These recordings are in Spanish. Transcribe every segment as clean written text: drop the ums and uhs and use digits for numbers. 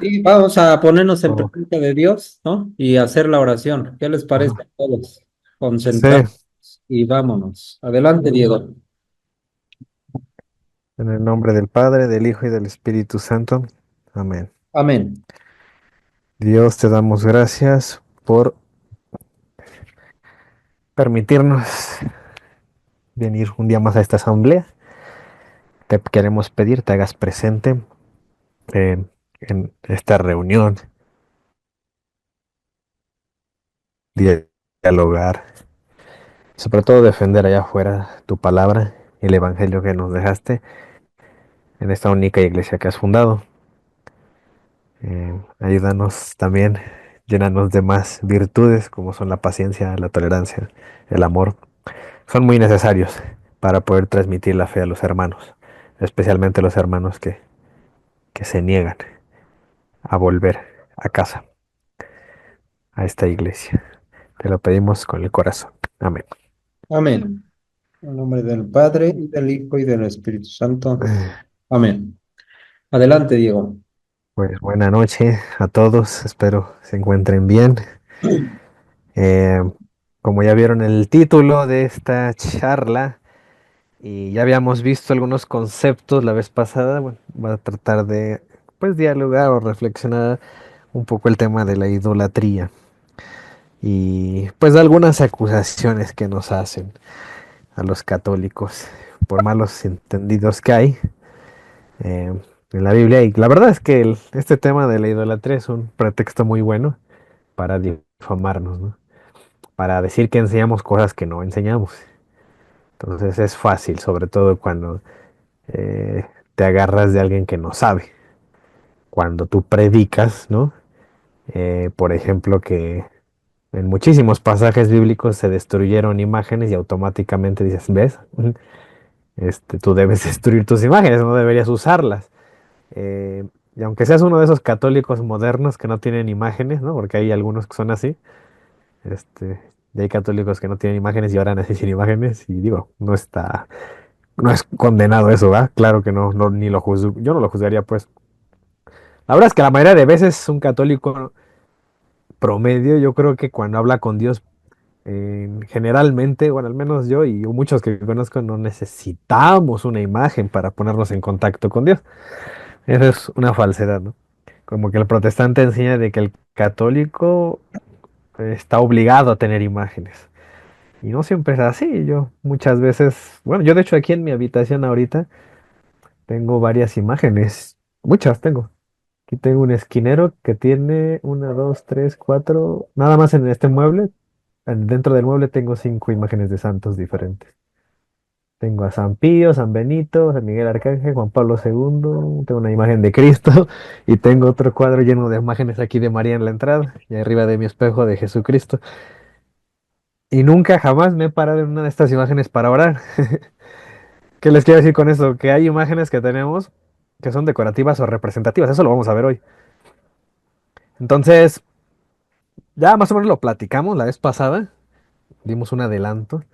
Sí, vamos a ponernos en Oh, presencia de Dios, ¿no? Y hacer la oración. ¿Qué les parece a ajá. todos? Sí, Concentrados y vámonos. Adelante, Diego. en el nombre del Padre, del Hijo y del Espíritu Santo. Amén. Amén. Dios, te damos gracias por permitirnos venir un día más a esta asamblea. Te queremos pedir, te hagas presente en esta reunión, dialogar, sobre todo defender allá afuera tu palabra y el evangelio que nos dejaste en esta única iglesia que has fundado. Ayúdanos también, llénanos de más virtudes como son la paciencia, la tolerancia, el amor. Son muy necesarios para poder transmitir la fe a los hermanos, especialmente los hermanos que se niegan a volver a casa, a esta iglesia. Te lo pedimos con el corazón. Amén. Amén. En nombre del Padre, y del Hijo, y del Espíritu Santo. Amén. Adelante, Diego. Pues buena noche a todos, espero se encuentren bien. Eh, Como ya vieron el título de esta charla y ya habíamos visto algunos conceptos la vez pasada, bueno, voy a tratar de pues dialogar o reflexionar un poco el tema de la idolatría y pues de algunas acusaciones que nos hacen a los católicos por malos entendidos que hay eh, en la Biblia. Y la verdad es que este tema de la idolatría es un pretexto muy bueno para difamarnos, ¿no? Para decir que enseñamos cosas que no enseñamos. Entonces es fácil, sobre todo cuando te agarras de alguien que no sabe. Cuando tú predicas, ¿no? Por ejemplo, que en muchísimos pasajes bíblicos se destruyeron imágenes y automáticamente dices, ¿ves? Tú debes destruir tus imágenes, no deberías usarlas. Y aunque seas uno de esos católicos modernos que no tienen imágenes, ¿no? Porque hay algunos que son así, este, y hay católicos que no tienen imágenes y ahora nacen sin imágenes, y digo, no es condenado eso, ¿va? Claro que no, no, ni lo juzgo, yo no lo juzgaría, pues. La verdad es que la mayoría de veces un católico promedio, yo creo que cuando habla con Dios, generalmente, bueno, al menos yo y muchos que conozco, no necesitamos una imagen para ponernos en contacto con Dios. Eso es una falsedad, ¿no? Como que el protestante enseña de que el católico está obligado a tener imágenes. Y no siempre es así. Yo muchas veces, bueno, yo de hecho aquí en mi habitación ahorita tengo varias imágenes. Muchas tengo. Aquí tengo un esquinero que tiene una, dos, tres, cuatro. Nada más en este mueble. Dentro del mueble tengo cinco imágenes de santos diferentes. Tengo a San Pío, San Benito, San Miguel Arcángel, Juan Pablo II, tengo una imagen de Cristo y tengo otro cuadro lleno de imágenes aquí de María en la entrada y arriba de mi espejo de Jesucristo. Y nunca jamás me he parado en una de estas imágenes para orar. ¿Qué les quiero decir con esto? Que hay imágenes que tenemos que son decorativas o representativas. Eso lo vamos a ver hoy. Entonces, ya más o menos lo platicamos la vez pasada. Dimos un adelanto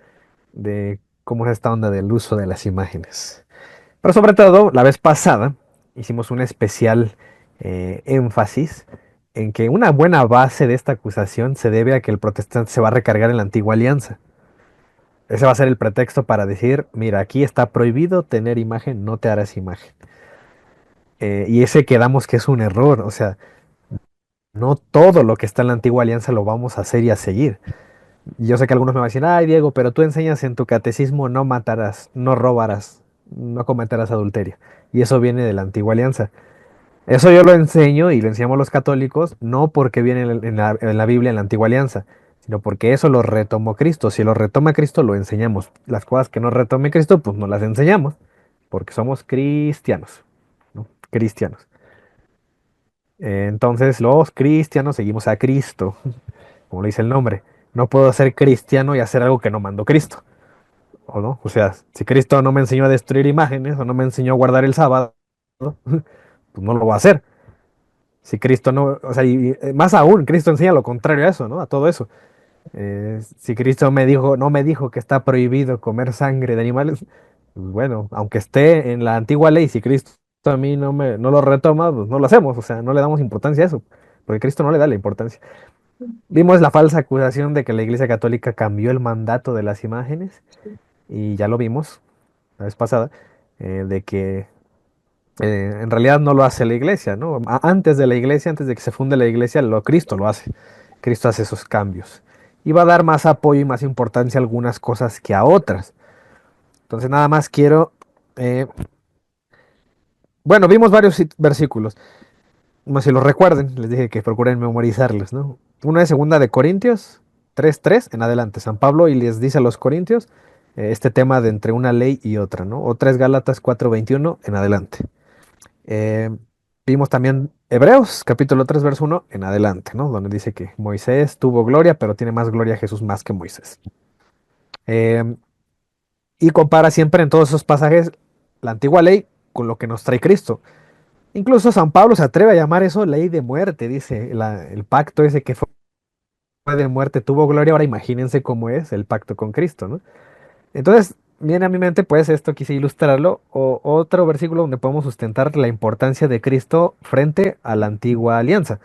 de cómo es esta onda del uso de las imágenes. Pero sobre todo, la vez pasada hicimos un especial énfasis en que una buena base de esta acusación se debe a que el protestante se va a recargar en la antigua alianza. Ese va a ser el pretexto para decir, mira, aquí está prohibido tener imagen, no te harás imagen. Y ese quedamos que es un error, o sea, no todo lo que está en la antigua alianza lo vamos a hacer y a seguir. Y yo sé que algunos me van a decir, ay Diego, pero tú enseñas en tu catecismo no matarás, no robarás, no cometerás adulterio. Y eso viene de la antigua alianza. Eso yo lo enseño y lo enseñamos a los católicos, no porque viene en la Biblia, en la antigua alianza, sino porque eso lo retomó Cristo. Si lo retoma Cristo, lo enseñamos. Las cosas que no retome Cristo, pues no las enseñamos, porque somos cristianos, ¿no? Cristianos. Entonces, los cristianos seguimos a Cristo, como lo dice el nombre. No puedo ser cristiano y hacer algo que no mandó Cristo, ¿o no? O sea, si Cristo no me enseñó a destruir imágenes o no me enseñó a guardar el sábado, pues no lo voy a hacer. Si Cristo no, o sea, más aún, Cristo enseña lo contrario a eso, ¿no? A todo eso. Si Cristo no me dijo que está prohibido comer sangre de animales, pues bueno, aunque esté en la antigua ley, si Cristo a mí no lo retoma, pues no lo hacemos, o sea, no le damos importancia a eso, porque Cristo no le da la importancia. Vimos la falsa acusación de que la Iglesia Católica cambió el mandato de las imágenes, y ya lo vimos la vez pasada, de que en realidad no lo hace la Iglesia, ¿no? Antes de la Iglesia, antes de que se funde la Iglesia, Cristo lo hace. Cristo hace esos cambios. Y va a dar más apoyo y más importancia a algunas cosas que a otras. Entonces nada más quiero... eh, bueno, vimos varios versículos. No sé si los recuerden, les dije que procuren memorizarlos, ¿no? Uno es segunda de Corintios 3:3 en adelante. San Pablo y les dice a los corintios este tema de entre una ley y otra, ¿no? Otra es Gálatas 4:21 en adelante. Eh, Vimos también Hebreos capítulo 3 verso 1 en adelante, ¿no? Donde dice que Moisés tuvo gloria, pero tiene más gloria Jesús más que Moisés. Eh, y compara siempre en todos esos pasajes la antigua ley con lo que nos trae Cristo. Incluso San Pablo se atreve a llamar eso ley de muerte, dice el pacto ese que fue de muerte tuvo gloria, ahora imagínense cómo es el pacto con Cristo, ¿no? Entonces, viene a mi mente, pues esto quise ilustrarlo, o otro versículo donde podemos sustentar la importancia de Cristo frente a la antigua alianza.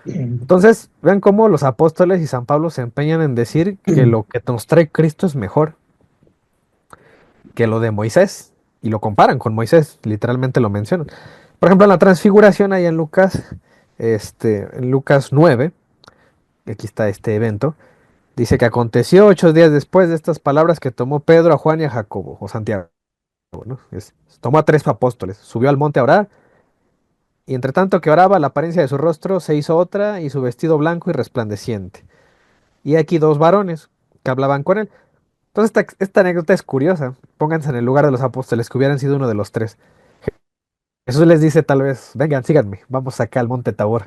Entonces, vean cómo los apóstoles y San Pablo se empeñan en decir que lo que nos trae Cristo es mejor que lo de Moisés, y lo comparan con Moisés, literalmente lo mencionan. Por ejemplo, en la transfiguración ahí en Lucas 9, aquí está este evento, dice que aconteció 8 días después de estas palabras que tomó Pedro a Juan y a Jacobo, o Santiago, ¿no? Tomó a 3 apóstoles, subió al monte a orar, y entre tanto que oraba, la apariencia de su rostro se hizo otra, y su vestido blanco y resplandeciente. Y aquí 2 varones que hablaban con él. Entonces esta anécdota es curiosa. Pónganse en el lugar de los apóstoles, que hubieran sido uno de los 3. Jesús les dice tal vez, vengan, síganme, vamos acá al monte Tabor.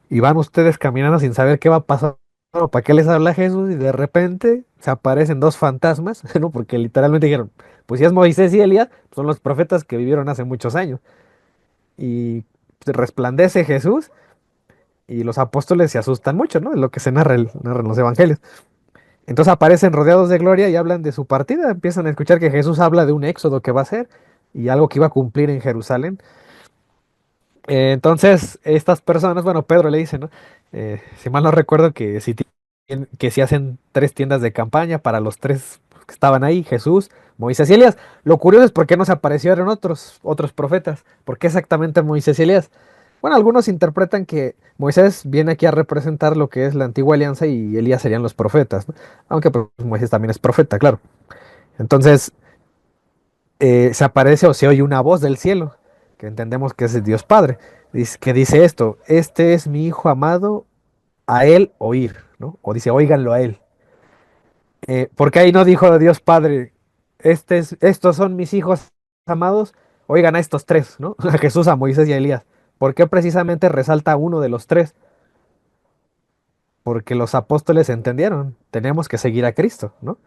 Y van ustedes caminando sin saber qué va a pasar, o para qué les habla Jesús, y de repente se aparecen 2 fantasmas, ¿no? Porque literalmente dijeron, pues si es Moisés y Elías, son los profetas que vivieron hace muchos años. Y resplandece Jesús y los apóstoles se asustan mucho, ¿no? Es lo que se narra en los evangelios. Entonces aparecen rodeados de gloria y hablan de su partida, empiezan a escuchar que Jesús habla de un éxodo que va a hacer y algo que iba a cumplir en Jerusalén. Entonces, estas personas, bueno, Pedro le dice, ¿no? Si mal no recuerdo, que si hacen 3 tiendas de campaña para los 3 que estaban ahí, Jesús, Moisés y Elías. Lo curioso es por qué no se aparecieron otros profetas. ¿Por qué exactamente Moisés y Elías? Bueno, algunos interpretan que Moisés viene aquí a representar lo que es la antigua alianza y Elías serían los profetas, ¿no? Aunque pues, Moisés también es profeta, claro. Entonces, se aparece o se oye una voz del cielo, que entendemos que es el Dios Padre, que dice esto: este es mi Hijo amado, a él oír, ¿no? O dice, óiganlo a él. Porque ahí no dijo Dios Padre, estos son mis hijos amados, oigan a estos 3, ¿no? A Jesús, a Moisés y a Elías. ¿Por qué precisamente resalta uno de los 3? Porque los apóstoles entendieron, tenemos que seguir a Cristo, ¿no?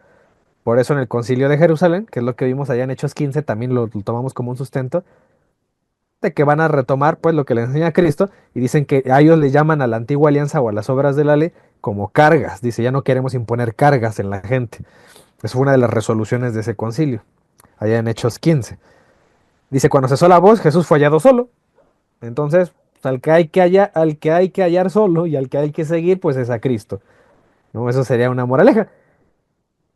Por eso en el Concilio de Jerusalén, que es lo que vimos allá en Hechos 15, también lo tomamos como un sustento, de que van a retomar pues lo que le enseña Cristo, y dicen que a ellos le llaman a la antigua alianza o a las obras de la ley como cargas. Dice, ya no queremos imponer cargas en la gente. Esa fue una de las resoluciones de ese concilio, allá en Hechos 15. Dice, cuando cesó la voz, Jesús fue hallado solo. Entonces, pues, al que hay que hallar solo y al que hay que seguir, pues es a Cristo, ¿no? Eso sería una moraleja.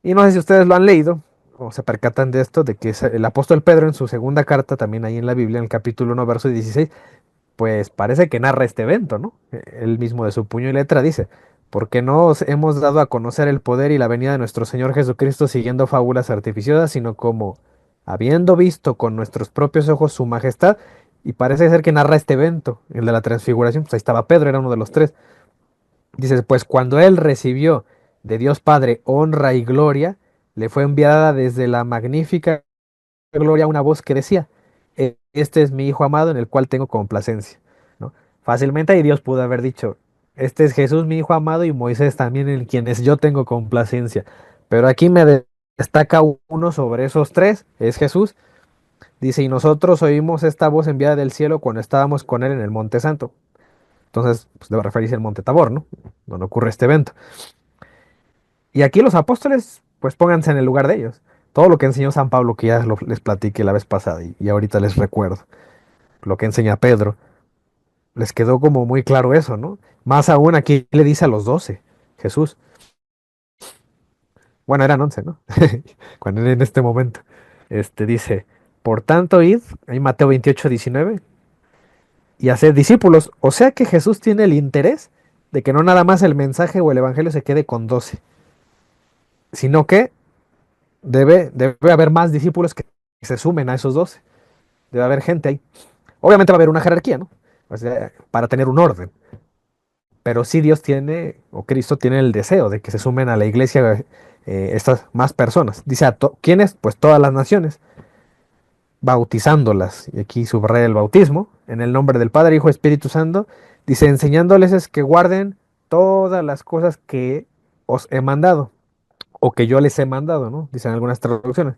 Y no sé si ustedes lo han leído o se percatan de esto, de que el apóstol Pedro en su segunda carta, también ahí en la Biblia, en el capítulo 1, verso 16, pues parece que narra este evento, ¿no? Él mismo de su puño y letra dice, porque no os hemos dado a conocer el poder y la venida de nuestro Señor Jesucristo siguiendo fábulas artificiosas, sino como habiendo visto con nuestros propios ojos su majestad. Y parece ser que narra este evento, el de la transfiguración. Pues ahí estaba Pedro, era uno de los 3. Dice, pues cuando él recibió de Dios Padre honra y gloria, le fue enviada desde la magnífica gloria una voz que decía, Este es mi Hijo amado en el cual tengo complacencia", ¿no? Fácilmente ahí Dios pudo haber dicho, este es Jesús mi Hijo amado y Moisés también en quienes yo tengo complacencia. Pero aquí destaca uno sobre esos 3, es Jesús. Dice, y nosotros oímos esta voz enviada del cielo cuando estábamos con él en el Monte Santo. Entonces, pues debe referirse al Monte Tabor, ¿no? Donde ocurre este evento. Y aquí los apóstoles, pues pónganse en el lugar de ellos. Todo lo que enseñó San Pablo, que ya les platiqué la vez pasada y ahorita les recuerdo. lo que enseña Pedro, les quedó como muy claro eso, ¿no? Más aún aquí le dice a los 12, Jesús. Bueno, eran 11, ¿no? Cuando en este momento. Dice, por tanto, id, ahí Mateo 28, 19, y haced discípulos. O sea que Jesús tiene el interés de que no nada más el mensaje o el evangelio se quede con 12, sino que debe haber más discípulos que se sumen a esos 12. Debe haber gente ahí. Obviamente va a haber una jerarquía, ¿no? O sea, para tener un orden. Pero sí Dios tiene, o Cristo tiene el deseo de que se sumen a la iglesia estas más personas. Dice, ¿quiénes? Pues todas las naciones, bautizándolas. Y aquí subraya el bautismo, en el nombre del Padre, Hijo, Espíritu Santo. Dice, enseñándoles es que guarden todas las cosas que os he mandado, o que yo les he mandado, ¿no? Dicen algunas traducciones.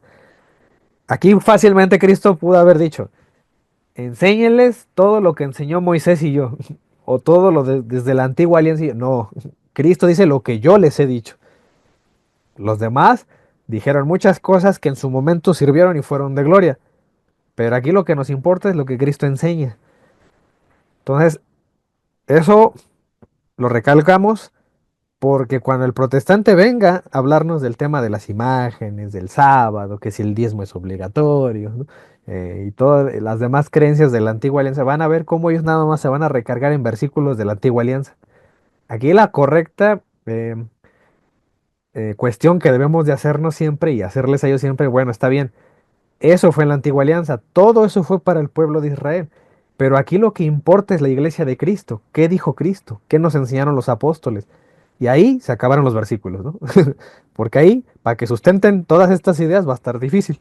Aquí fácilmente Cristo pudo haber dicho, enséñenles todo lo que enseñó Moisés y yo, o todo desde la antigua alianza. No, Cristo dice lo que yo les he dicho. Los demás dijeron muchas cosas que en su momento sirvieron y fueron de gloria, pero aquí lo que nos importa es lo que Cristo enseña. Entonces, eso lo recalcamos porque cuando el protestante venga a hablarnos del tema de las imágenes, del sábado, que si el diezmo es obligatorio, ¿no? Y todas las demás creencias de la antigua alianza, van a ver cómo ellos nada más se van a recargar en versículos de la antigua alianza. Aquí la correcta cuestión que debemos de hacernos siempre y hacerles a ellos siempre, bueno, está bien, eso fue en la antigua alianza, todo eso fue para el pueblo de Israel, pero aquí lo que importa es la iglesia de Cristo. ¿Qué dijo Cristo? ¿Qué nos enseñaron los apóstoles? Y ahí se acabaron los versículos, ¿no? Porque ahí, para que sustenten todas estas ideas, va a estar difícil.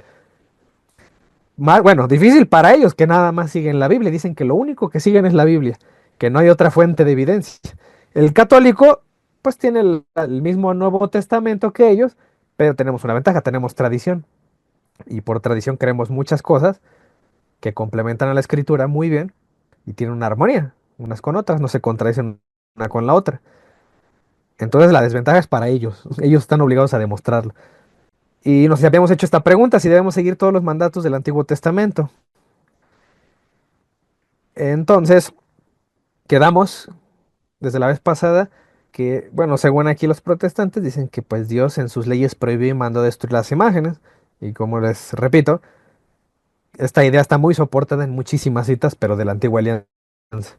Bueno, difícil para ellos que nada más siguen la Biblia. Dicen que lo único que siguen es la Biblia, que no hay otra fuente de evidencia. El católico, pues tiene el mismo Nuevo Testamento que ellos, pero tenemos una ventaja, tenemos tradición. Y por tradición creemos muchas cosas que complementan a la escritura muy bien y tienen una armonía, unas con otras, no se contradicen una con la otra. Entonces la desventaja es para ellos, ellos están obligados a demostrarlo. Y nos habíamos hecho esta pregunta, si debemos seguir todos los mandatos del Antiguo Testamento. Entonces, quedamos desde la vez pasada que, bueno, según aquí los protestantes dicen que pues Dios en sus leyes prohibió y mandó destruir las imágenes. Y como les repito, esta idea está muy soportada en muchísimas citas, pero de la Antigua Alianza.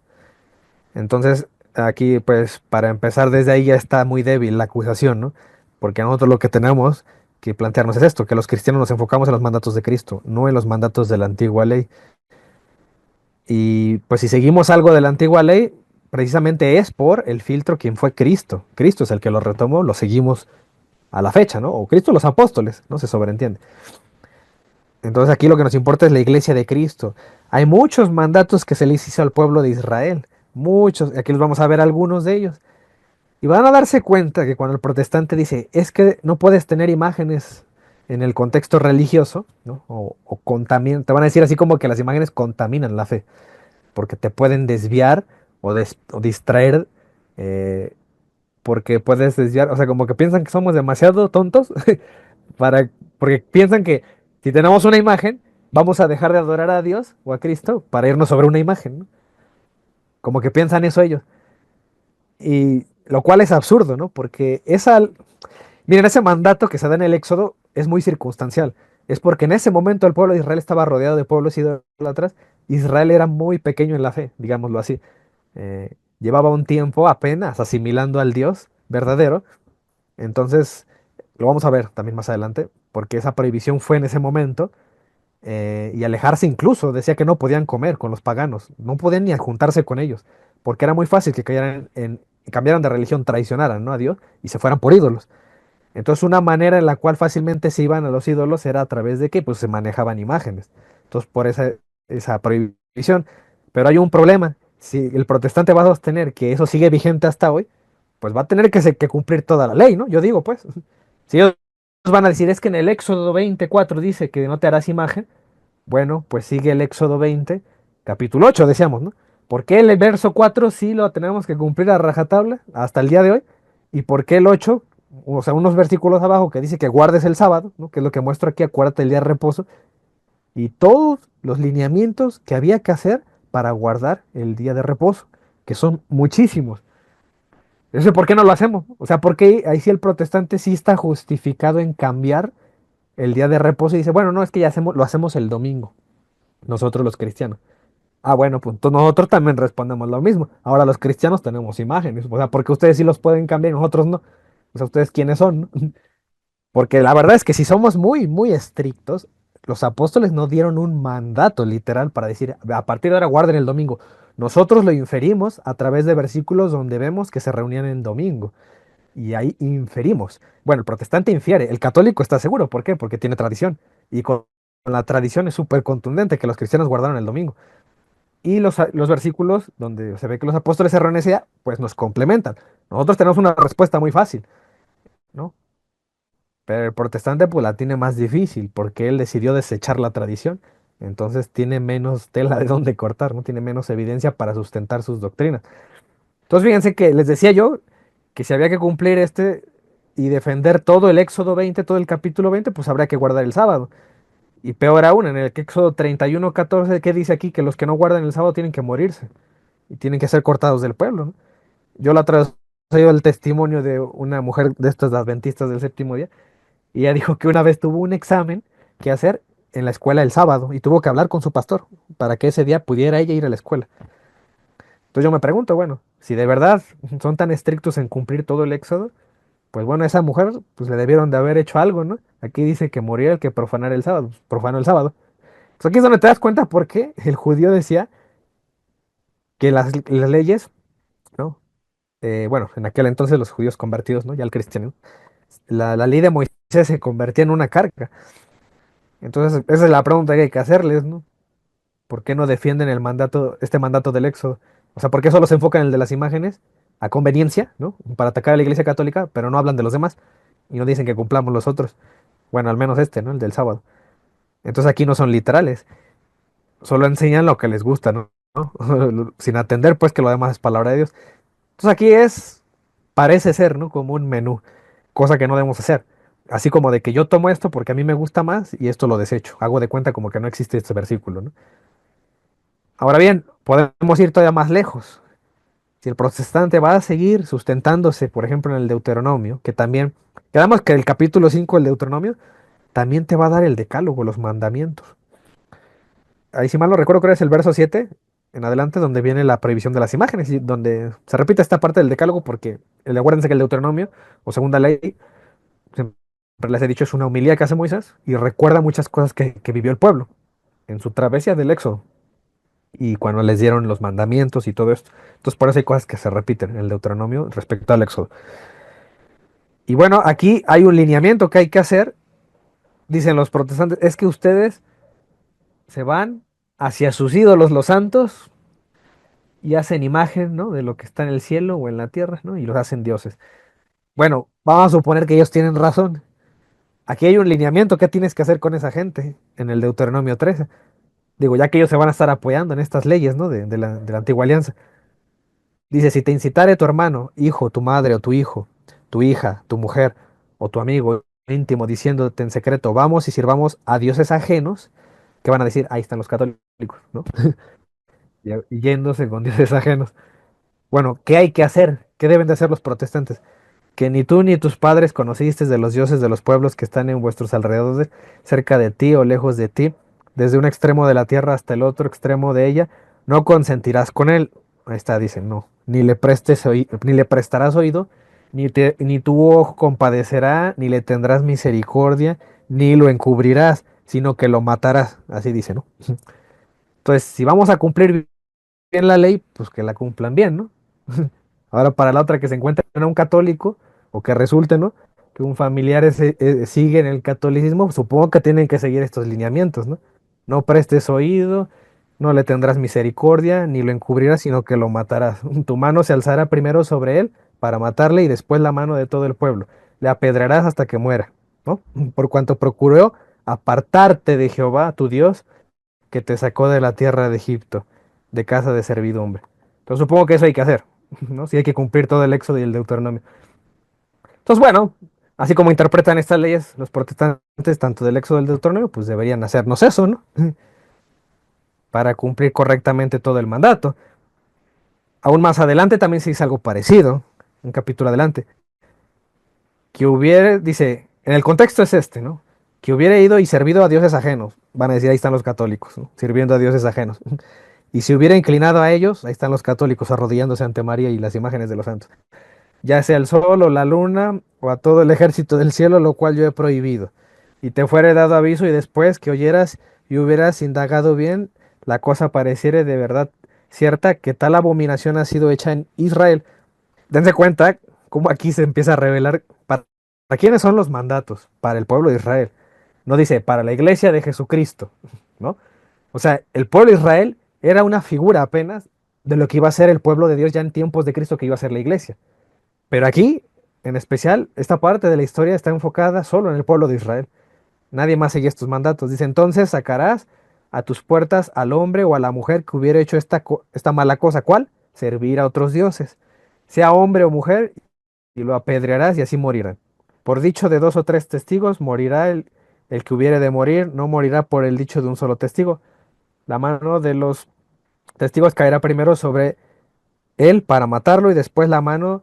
Entonces, aquí, pues, para empezar desde ahí ya está muy débil la acusación, ¿no? Porque nosotros lo que tenemos que plantearnos es esto, que los cristianos nos enfocamos en los mandatos de Cristo, no en los mandatos de la antigua ley. Y pues si seguimos algo de la antigua ley, precisamente es por el filtro quien fue Cristo. Cristo es el que lo retomó, lo seguimos a la fecha, ¿no? O Cristo los apóstoles, no se sobreentiende. Entonces aquí lo que nos importa es la iglesia de Cristo. Hay muchos mandatos que se les hizo al pueblo de Israel, muchos, aquí los vamos a ver algunos de ellos. Y van a darse cuenta que cuando el protestante dice, es que no puedes tener imágenes en el contexto religioso, ¿no? O contaminan, te van a decir así como que las imágenes contaminan la fe, porque te pueden desviar o distraer, eh, porque puedes desviar, o sea, como que piensan que somos demasiado tontos para, porque piensan que si tenemos una imagen, vamos a dejar de adorar a Dios o a Cristo para irnos sobre una imagen, ¿no? Como que piensan eso ellos. Y lo cual es absurdo, ¿no? Porque miren, ese mandato que se da en el Éxodo es muy circunstancial. Es porque en ese momento el pueblo de Israel estaba rodeado de pueblos idólatras. Israel era muy pequeño en la fe, digámoslo así. Llevaba un tiempo apenas asimilando al Dios verdadero. Entonces, lo vamos a ver también más adelante, porque esa prohibición fue en ese momento. Y alejarse incluso, decía que no podían comer con los paganos, no podían ni juntarse con ellos, porque era muy fácil que cambiaran de religión, traicionaran, ¿no? a Dios y se fueran por ídolos. Entonces una manera en la cual fácilmente se iban a los ídolos era a través de que pues se manejaban imágenes. Entonces por esa prohibición. Pero hay un problema. Si el protestante va a sostener que eso sigue vigente hasta hoy, pues va a tener que cumplir toda la ley, ¿no? Yo digo, pues, si ellos van a decir es que en el Éxodo 24 dice que no te harás imagen, bueno, pues sigue el Éxodo 20, capítulo 8, decíamos, ¿no? ¿Por qué el verso 4 sí lo tenemos que cumplir a rajatabla hasta el día de hoy? ¿Y por qué el 8, o sea, unos versículos abajo que dice que guardes el sábado, ¿no? Que es lo que muestro aquí, acuérdate el día de reposo, y todos los lineamientos que había que hacer para guardar el día de reposo, que son muchísimos. Eso, ¿por qué no lo hacemos? O sea, ¿por qué ahí sí el protestante sí está justificado en cambiar el día de reposo y dice, bueno, no, es que ya lo hacemos el domingo, nosotros los cristianos? Ah, bueno, pues entonces nosotros también respondemos lo mismo. Ahora los cristianos tenemos imágenes, o sea, porque ustedes sí los pueden cambiar y nosotros no. O sea, ¿ustedes quiénes son? Porque la verdad es que si somos muy, muy estrictos, los apóstoles no dieron un mandato literal para decir, a partir de ahora guarden el domingo. Nosotros lo inferimos a través de versículos donde vemos que se reunían en domingo. Y ahí inferimos. Bueno, el protestante infiere, el católico está seguro. ¿Por qué? Porque tiene tradición. Y con la tradición es súper contundente que los cristianos guardaron el domingo. Y los versículos donde se ve que los apóstoles se reunían, pues nos complementan. Nosotros tenemos una respuesta muy fácil, ¿no? Pero el protestante pues la tiene más difícil porque él decidió desechar la tradición. Entonces tiene menos tela de dónde cortar, ¿no? Tiene menos evidencia para sustentar sus doctrinas. Entonces fíjense que les decía yo que si había que cumplir y defender todo el Éxodo 20, todo el capítulo 20, pues habría que guardar el sábado. Y peor aún, en el Éxodo 31:14, ¿qué dice aquí? Que los que no guardan el sábado tienen que morirse y tienen que ser cortados del pueblo, ¿no? Yo la otra vez he oído el testimonio de una mujer de estas adventistas del séptimo día. Y ella dijo que una vez tuvo un examen que hacer en la escuela el sábado y tuvo que hablar con su pastor para que ese día pudiera ella ir a la escuela. Entonces yo me pregunto, bueno, si de verdad son tan estrictos en cumplir todo el éxodo, pues bueno, a esa mujer pues le debieron de haber hecho algo, ¿no? Aquí dice que moría el que profanara el sábado, pues, profanó el sábado. Pues aquí es donde te das cuenta por qué el judío decía que las leyes, ¿no? Bueno, en aquel entonces los judíos convertidos, ¿no? Ya al cristianismo, la ley de Moisés se convertía en una carga. Entonces, esa es la pregunta que hay que hacerles, ¿no? ¿Por qué no defienden este mandato del Éxodo? O sea, ¿por qué solo se enfocan en el de las imágenes a conveniencia, ¿no? Para atacar a la Iglesia Católica, pero no hablan de los demás y no dicen que cumplamos los otros. Bueno, al menos este, ¿no? El del sábado. Entonces aquí no son literales, solo enseñan lo que les gusta, ¿no? Sin atender, pues, que lo demás es palabra de Dios. Entonces aquí parece ser, ¿no? Como un menú, cosa que no debemos hacer. Así como de que yo tomo esto porque a mí me gusta más y esto lo desecho. Hago de cuenta como que no existe este versículo, ¿no? Ahora bien, podemos ir todavía más lejos. Si el protestante va a seguir sustentándose, por ejemplo, en el Deuteronomio, que también, quedamos que el capítulo 5 del Deuteronomio también te va a dar el decálogo, los mandamientos. Ahí, si mal no recuerdo, creo que es el verso 7 en adelante, donde viene la prohibición de las imágenes y donde se repite esta parte del decálogo, porque acuérdense que el Deuteronomio, o segunda ley, siempre les he dicho, es una homilía que hace Moisés y recuerda muchas cosas que vivió el pueblo en su travesía del Éxodo y cuando les dieron los mandamientos y todo esto. Entonces, por eso hay cosas que se repiten en el Deuteronomio respecto al Éxodo. Y bueno, aquí hay un lineamiento que hay que hacer, dicen los protestantes, es que ustedes se van hacia sus ídolos, los santos, y hacen imagen, ¿no? De lo que está en el cielo o en la tierra, ¿no? Y los hacen dioses. Bueno, vamos a suponer que ellos tienen razón. Aquí hay un lineamiento que tienes que hacer con esa gente en el Deuteronomio 13. Digo, ya que ellos se van a estar apoyando en estas leyes, ¿no? De la antigua alianza. Dice, si te incitare tu hermano, hijo, tu madre o tu hijo, tu hija, tu mujer o tu amigo íntimo diciéndote en secreto, vamos y sirvamos a dioses ajenos, ¿qué van a decir? Ahí están los católicos, ¿no? Y yéndose con dioses ajenos. Bueno, ¿qué hay que hacer? ¿Qué deben de hacer los protestantes? Que ni tú ni tus padres conociste de los dioses de los pueblos que están en vuestros alrededores, cerca de ti o lejos de ti, desde un extremo de la tierra hasta el otro extremo de ella, no consentirás con él. Ahí está, dice, no, ni le prestarás oído, ni tu ojo compadecerá, ni le tendrás misericordia, ni lo encubrirás, sino que lo matarás. Así dice, ¿no? Entonces, si vamos a cumplir bien la ley, pues que la cumplan bien, ¿no? Ahora, para la otra que se encuentre en un católico, o que resulte, ¿no? Que un familiar sigue en el catolicismo, supongo que tienen que seguir estos lineamientos, ¿no? No prestes oído, no le tendrás misericordia, ni lo encubrirás, sino que lo matarás. Tu mano se alzará primero sobre él para matarle y después la mano de todo el pueblo. Le apedrarás hasta que muera, ¿no? Por cuanto procuró apartarte de Jehová, tu Dios, que te sacó de la tierra de Egipto, de casa de servidumbre. Entonces supongo que eso hay que hacer, ¿no? Si hay que cumplir todo el Éxodo y el Deuteronomio. Entonces, bueno, así como interpretan estas leyes los protestantes, tanto del Éxodo y del Deuteronomio, pues deberían hacernos eso, ¿no? para cumplir correctamente todo el mandato. Aún más adelante también se dice algo parecido, un capítulo adelante, que hubiera, dice, en el contexto es este, ¿no? Que hubiera ido y servido a dioses ajenos. Van a decir, ahí están los católicos, ¿no? Sirviendo a dioses ajenos. Y si hubiera inclinado a ellos, ahí están los católicos arrodillándose ante María y las imágenes de los santos. Ya sea el sol o la luna o a todo el ejército del cielo, lo cual yo he prohibido. Y te fuere dado aviso y después que oyeras y hubieras indagado bien, la cosa pareciere de verdad cierta que tal abominación ha sido hecha en Israel. Dense cuenta cómo aquí se empieza a revelar para quiénes son los mandatos, para el pueblo de Israel. No dice para la iglesia de Jesucristo, ¿no? O sea, el pueblo de Israel era una figura apenas de lo que iba a ser el pueblo de Dios ya en tiempos de Cristo, que iba a ser la iglesia. Pero aquí, en especial, esta parte de la historia está enfocada solo en el pueblo de Israel. Nadie más seguía estos mandatos. Dice, entonces sacarás a tus puertas al hombre o a la mujer que hubiera hecho esta mala cosa. ¿Cuál? Servir a otros dioses. Sea hombre o mujer, y lo apedrearás y así morirán. Por dicho de dos o tres testigos, morirá el que hubiere de morir, no morirá por el dicho de un solo testigo. La mano de los testigos caerá primero sobre él para matarlo y después la mano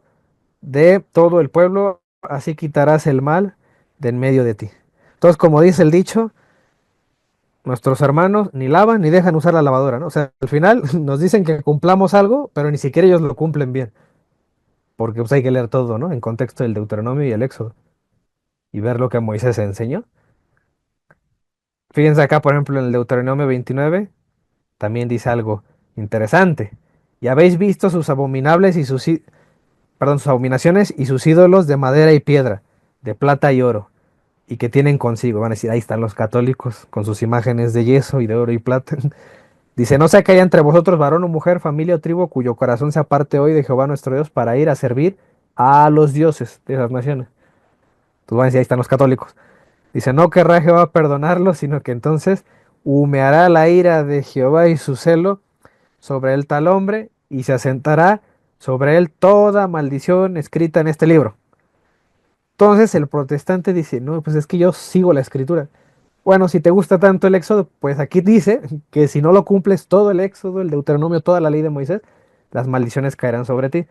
de todo el pueblo, así quitarás el mal de en medio de ti. Entonces, como dice el dicho, nuestros hermanos ni lavan ni dejan usar la lavadora, ¿no? O sea, al final nos dicen que cumplamos algo, pero ni siquiera ellos lo cumplen bien, porque pues hay que leer todo, ¿no? En contexto del Deuteronomio y el Éxodo, y ver lo que Moisés enseñó. Fíjense acá, por ejemplo, en el Deuteronomio 29, también dice algo interesante. Y habéis visto sus abominables y sus abominaciones y sus ídolos de madera y piedra, de plata y oro, y que tienen consigo. Van a decir, ahí están los católicos con sus imágenes de yeso y de oro y plata. Dice, no sea que haya entre vosotros varón o mujer, familia o tribu, cuyo corazón se aparte hoy de Jehová nuestro Dios para ir a servir a los dioses de esas naciones. Pues van a decir, ahí están los católicos. Dice, no querrá Jehová perdonarlo, sino que entonces humeará la ira de Jehová y su celo sobre el tal hombre, y se asentará sobre él toda maldición escrita en este libro. Entonces el protestante dice, no, pues es que yo sigo la escritura. Bueno, si te gusta tanto el Éxodo, pues aquí dice que si no lo cumples todo el Éxodo, el Deuteronomio, toda la ley de Moisés, las maldiciones caerán sobre ti.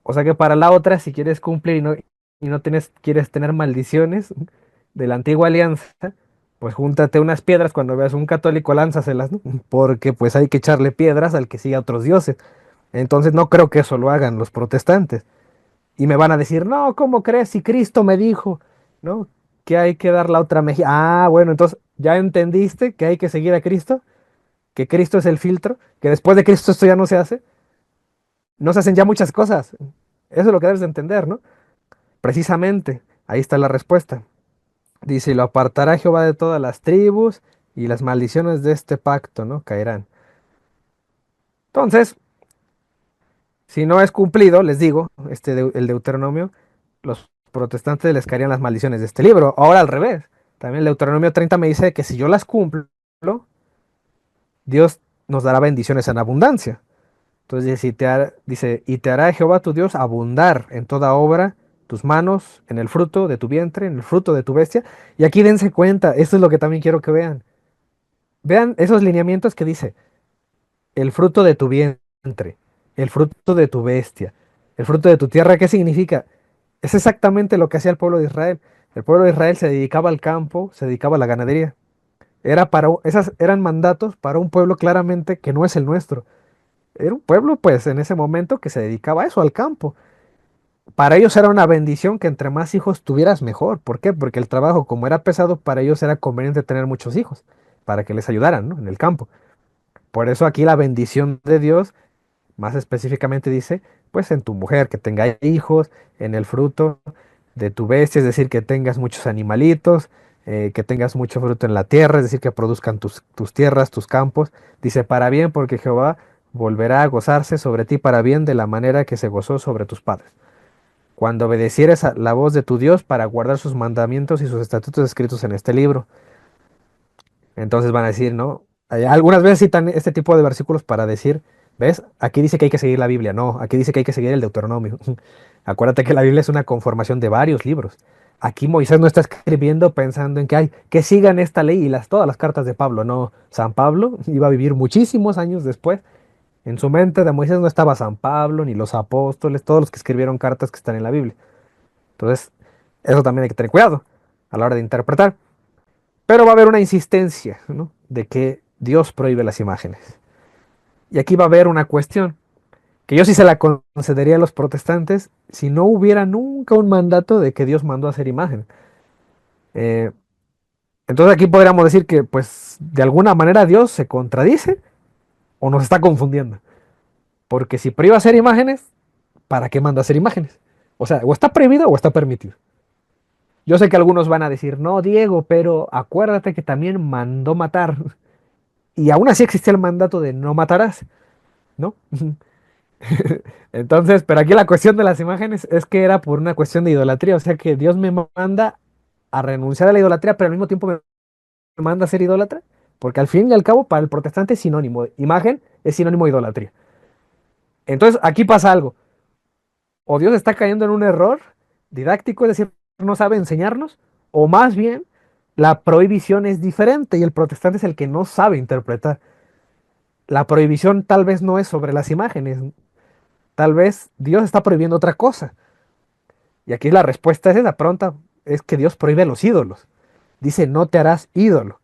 O sea que para la otra, si quieres cumplir y no quieres tener maldiciones de la antigua alianza, pues júntate unas piedras cuando veas un católico, lánzaselas, ¿no? Porque pues hay que echarle piedras al que siga a otros dioses. Entonces no creo que eso lo hagan los protestantes. Y me van a decir, no, ¿cómo crees? Si Cristo me dijo, ¿no? Que hay que dar la otra mejilla. Ah, bueno, entonces ya entendiste que hay que seguir a Cristo, que Cristo es el filtro, que después de Cristo esto ya no se hace. No se hacen ya muchas cosas. Eso es lo que debes de entender, ¿no? Precisamente, ahí está la respuesta. Dice, y lo apartará Jehová de todas las tribus y las maldiciones de este pacto, ¿no? Caerán. Entonces, si no es cumplido, les digo, el Deuteronomio, los protestantes les caerían las maldiciones de este libro. Ahora al revés. También el Deuteronomio 30 me dice que si yo las cumplo, Dios nos dará bendiciones en abundancia. Entonces dice, y te hará Jehová tu Dios abundar en toda obra, tus manos, en el fruto de tu vientre, en el fruto de tu bestia. Y aquí dense cuenta, esto es lo que también quiero que vean. Vean esos lineamientos que dice, el fruto de tu vientre, el fruto de tu bestia, el fruto de tu tierra. ¿Qué significa? Es exactamente lo que hacía el pueblo de Israel. El pueblo de Israel se dedicaba al campo, se dedicaba a la ganadería. Esas eran mandatos para un pueblo claramente que no es el nuestro. Era un pueblo, pues, en ese momento que se dedicaba a eso, al campo. Para ellos era una bendición que entre más hijos tuvieras mejor. ¿Por qué? Porque el trabajo, como era pesado, para ellos era conveniente tener muchos hijos, para que les ayudaran, ¿no? En el campo. Por eso aquí la bendición de Dios más específicamente dice, pues en tu mujer, que tenga hijos, en el fruto de tu bestia, es decir, que tengas muchos animalitos, que tengas mucho fruto en la tierra, es decir, que produzcan tus tierras, tus campos. Dice, para bien, porque Jehová volverá a gozarse sobre ti para bien de la manera que se gozó sobre tus padres. Cuando obedecieres a la voz de tu Dios para guardar sus mandamientos y sus estatutos escritos en este libro. Entonces van a decir, ¿no? Algunas veces citan este tipo de versículos para decir, ¿ves? Aquí dice que hay que seguir la Biblia. No, aquí dice que hay que seguir el Deuteronomio. Acuérdate que la Biblia es una conformación de varios libros. aquí Moisés no está escribiendo pensando en que hay que sigan esta ley y todas las cartas de Pablo. No, San Pablo iba a vivir muchísimos años después. En su mente de Moisés no estaba San Pablo, ni los apóstoles, todos los que escribieron cartas que están en la Biblia. Entonces, eso también hay que tener cuidado a la hora de interpretar. Pero va a haber una insistencia, ¿no?, de que Dios prohíbe las imágenes. Y aquí va a haber una cuestión que yo sí se la concedería a los protestantes si no hubiera nunca un mandato de que Dios mandó a hacer imagen. Eh, entonces aquí podríamos decir que, pues, de alguna manera Dios se contradice o nos está confundiendo. Porque si prohíbe hacer imágenes, ¿para qué manda hacer imágenes? O sea, o está prohibido o está permitido. Yo sé que algunos van a decir, no, Diego, pero acuérdate que también mandó matar. Y aún así existe el mandato de no matarás, ¿no? Entonces, pero aquí la cuestión de las imágenes es que era por una cuestión de idolatría. O sea que Dios me manda a renunciar a la idolatría, pero al mismo tiempo me manda a ser idólatra. Porque al fin y al cabo, para el protestante es sinónimo. Imagen es sinónimo de idolatría. Entonces, aquí pasa algo. O Dios está cayendo en un error didáctico, es decir, no sabe enseñarnos, o más bien la prohibición es diferente y el protestante es el que no sabe interpretar. La prohibición tal vez no es sobre las imágenes, tal vez Dios está prohibiendo otra cosa. Y aquí la respuesta es esa pronta, es que Dios prohíbe los ídolos. Dice, no te harás ídolo.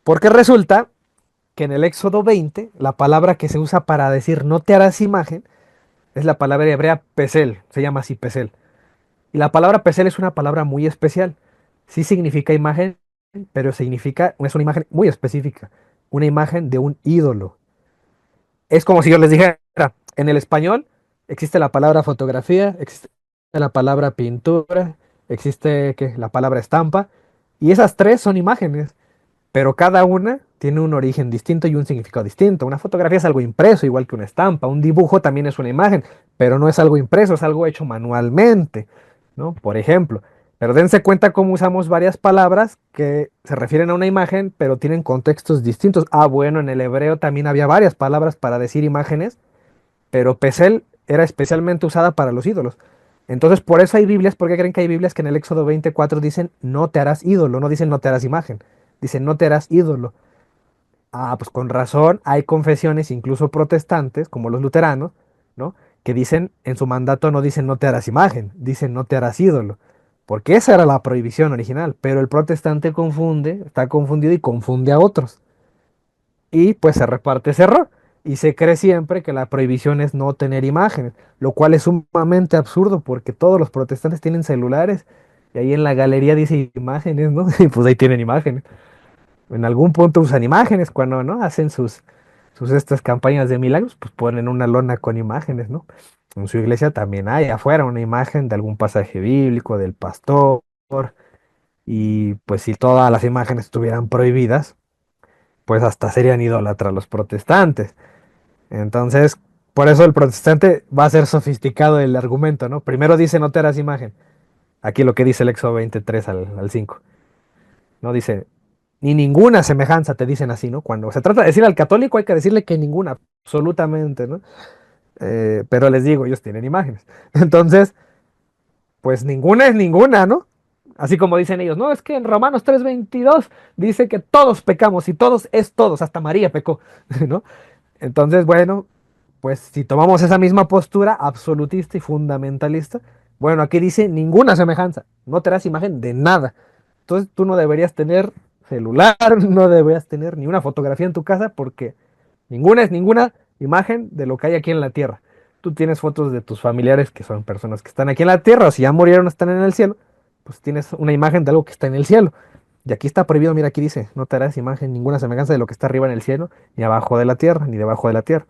Porque resulta que en el Éxodo 20, la palabra que se usa para decir no te harás imagen es la palabra hebrea pesel, se llama así pesel. Y la palabra pesel es una palabra muy especial. Sí significa imagen, pero es una imagen muy específica. Una imagen de un ídolo. Es como si yo les dijera, en el español existe la palabra fotografía, existe la palabra pintura, existe ¿qué?, la palabra estampa. Y esas tres son imágenes, pero cada una tiene un origen distinto y un significado distinto. Una fotografía es algo impreso, igual que una estampa. Un dibujo también es una imagen, pero no es algo impreso, es algo hecho manualmente, ¿no? Por ejemplo. Pero dense cuenta cómo usamos varias palabras que se refieren a una imagen, pero tienen contextos distintos. Ah, bueno, en el hebreo también había varias palabras para decir imágenes, pero Pesel era especialmente usada para los ídolos. Entonces, por eso hay Biblias. ¿Por qué creen que hay Biblias que en el Éxodo 24 dicen no te harás ídolo? No dicen no te harás imagen, dicen no te harás ídolo. Ah, pues con razón, hay confesiones, incluso protestantes, como los luteranos, ¿no?, que dicen, en su mandato no dicen no te harás imagen, dicen no te harás ídolo. Porque esa era la prohibición original, pero el protestante confunde, está confundido y confunde a otros. Y pues se reparte ese error. Y se cree siempre que la prohibición es no tener imágenes, lo cual es sumamente absurdo porque todos los protestantes tienen celulares y ahí en la galería dice imágenes, ¿no? Y pues ahí tienen imágenes. En algún punto usan imágenes cuando, ¿no?, hacen sus estas campañas de milagros, pues ponen una lona con imágenes, ¿no? En su iglesia también hay afuera una imagen de algún pasaje bíblico, del pastor, y pues si todas las imágenes estuvieran prohibidas, pues hasta serían idólatras los protestantes. Entonces, por eso el protestante va a ser sofisticado el argumento, ¿no? Primero dice no te harás imagen. Aquí lo que dice el Éxodo 23 al 5. No dice, ni ninguna semejanza, te dicen así, ¿no? Cuando se trata de decir al católico hay que decirle que ninguna, absolutamente, ¿no? Pero les digo, ellos tienen imágenes. Entonces, pues ninguna es ninguna, ¿no? Así como dicen ellos, no, es que en Romanos 3:22 dice que todos pecamos y todos es todos, hasta María pecó, ¿no? Entonces, bueno, pues si tomamos esa misma postura absolutista y fundamentalista, bueno, aquí dice ninguna semejanza, no te das imagen de nada. Entonces tú no deberías tener celular, no deberías tener ni una fotografía en tu casa porque ninguna es ninguna imagen de lo que hay aquí en la tierra. Tú tienes fotos de tus familiares que son personas que están aquí en la tierra o si ya murieron están en el cielo, pues tienes una imagen de algo que está en el cielo. Y aquí está prohibido, mira, aquí dice, no te harás imagen ninguna semejanza de lo que está arriba en el cielo, ni abajo de la tierra, ni debajo de la tierra.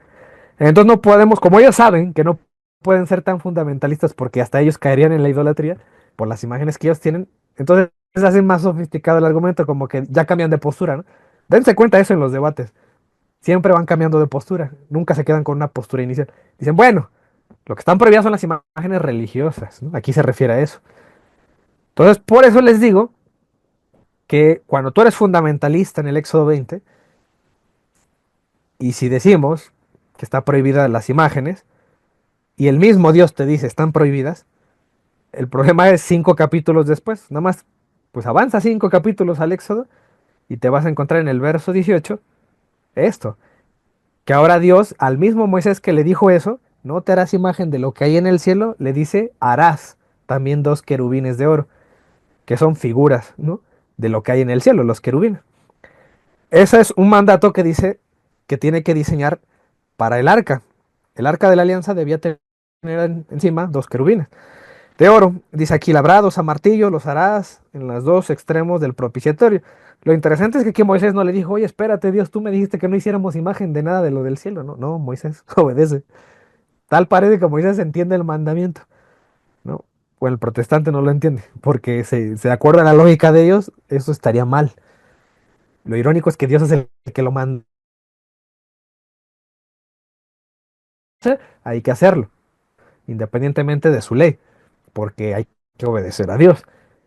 Entonces no podemos, como ellos saben que no pueden ser tan fundamentalistas porque hasta ellos caerían en la idolatría por las imágenes que ellos tienen, entonces hacen más sofisticado el argumento, como que ya cambian de postura, ¿no? Dense cuenta de eso en los debates. Siempre van cambiando de postura, nunca se quedan con una postura inicial. Dicen, bueno, lo que están prohibidas son las imágenes religiosas, ¿no? Aquí se refiere a eso. Entonces, por eso les digo que cuando tú eres fundamentalista en el Éxodo 20, y si decimos que está prohibida las imágenes, y el mismo Dios te dice están prohibidas, El problema es 5 capítulos después, nada más, pues avanza 5 capítulos al Éxodo y te vas a encontrar en el verso 18 esto, que ahora Dios, al mismo Moisés que le dijo eso, no te harás imagen de lo que hay en el cielo, le dice, harás también 2 querubines de oro, que son figuras, ¿no? De lo que hay en el cielo, los querubines. Ese es un mandato que dice que tiene que diseñar para el arca. El arca de la alianza debía tener encima 2 querubines de oro. Dice aquí, labrados a martillo, los harás en los dos extremos del propiciatorio. Lo interesante es que aquí Moisés no le dijo, oye, espérate, Dios, tú me dijiste que no hiciéramos imagen de nada de lo del cielo. No, no, Moisés obedece. Tal parece que Moisés entiende el mandamiento, ¿no? Bueno, el protestante no lo entiende, porque se acuerda la lógica de ellos, eso estaría mal. Lo irónico es que Dios es el que lo manda, hay que hacerlo, independientemente de su ley, porque hay que obedecer a Dios.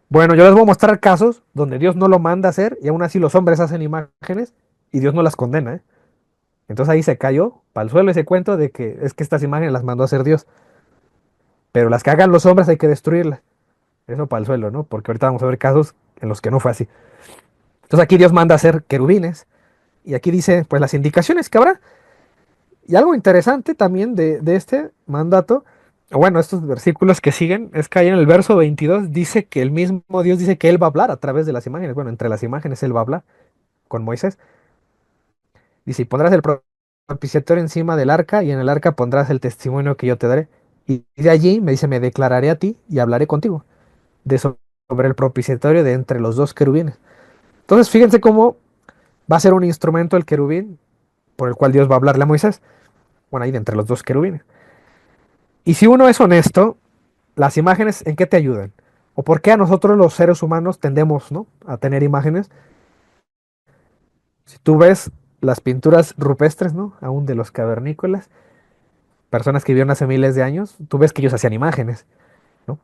Bueno, yo les voy a mostrar casos donde Dios no lo manda a hacer y aún así los hombres hacen imágenes y Dios no las condena, ¿eh? Entonces ahí se cayó para el suelo ese cuento de que es que estas imágenes las mandó a hacer Dios, pero las que hagan los hombres hay que destruirlas. Eso para el suelo, ¿no? Porque ahorita vamos a ver casos en los que no fue así. Entonces aquí Dios manda a hacer querubines y aquí dice pues las indicaciones que habrá. Y algo interesante también de este mandato, o bueno, estos versículos que siguen, es que ahí en el verso 22 dice que el mismo Dios dice que Él va a hablar a través de las imágenes. Bueno, entre las imágenes Él va a hablar con Moisés. Dice, y pondrás el propiciatorio encima del arca y en el arca pondrás el testimonio que yo te daré. Y de allí me dice, me declararé a ti y hablaré contigo de sobre el propiciatorio de entre los 2 querubines. Entonces, fíjense cómo va a ser un instrumento el querubín por el cual Dios va a hablarle a Moisés. Bueno, ahí de entre los 2 querubines. Y si uno es honesto, las imágenes, ¿en qué te ayudan? ¿O por qué a nosotros los seres humanos tendemos, ¿no?, a tener imágenes? Si tú ves las pinturas rupestres, ¿no?, aún de los cavernícolas, personas que vivieron hace miles de años, tú ves que ellos hacían imágenes, ¿no?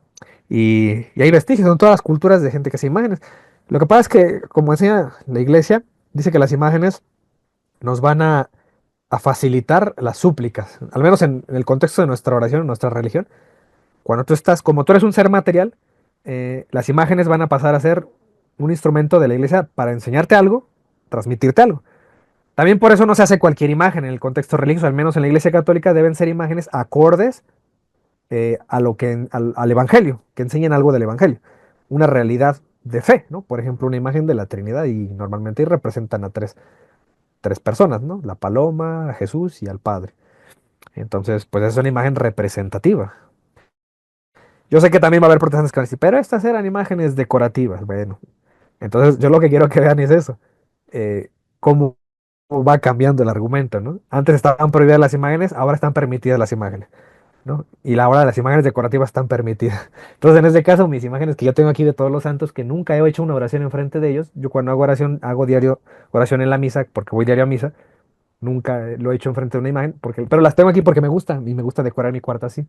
Y hay vestigios, son todas las culturas de gente que hace imágenes. Lo que pasa es que, como decía la iglesia, dice que las imágenes nos van a facilitar las súplicas, al menos en el contexto de nuestra oración, en nuestra religión. Cuando tú estás, como tú eres un ser material, las imágenes van a pasar a ser un instrumento de la iglesia para enseñarte algo, transmitirte algo. También por eso no se hace cualquier imagen en el contexto religioso, al menos en la iglesia católica deben ser imágenes acordes a lo que, al evangelio, que enseñen algo del evangelio, una realidad de fe, ¿no? Por ejemplo, una imagen de la Trinidad y normalmente ahí representan a tres personas, ¿no? La paloma, a Jesús y al Padre. Entonces, pues es una imagen representativa. Yo sé que también va a haber protestantes que van a decir, pero estas eran imágenes decorativas. Bueno, entonces yo lo que quiero que vean es eso. Cómo va cambiando el argumento, ¿no? Antes estaban prohibidas las imágenes, ahora están permitidas las imágenes, ¿no? Y ahora las imágenes decorativas están permitidas. Entonces, en este caso, mis imágenes que yo tengo aquí de todos los santos, que nunca he hecho una oración enfrente de ellos, yo cuando hago oración, hago diario oración en la misa, porque voy diario a misa, nunca lo he hecho enfrente de una imagen, pero las tengo aquí porque me gusta, y me gusta decorar mi cuarto así,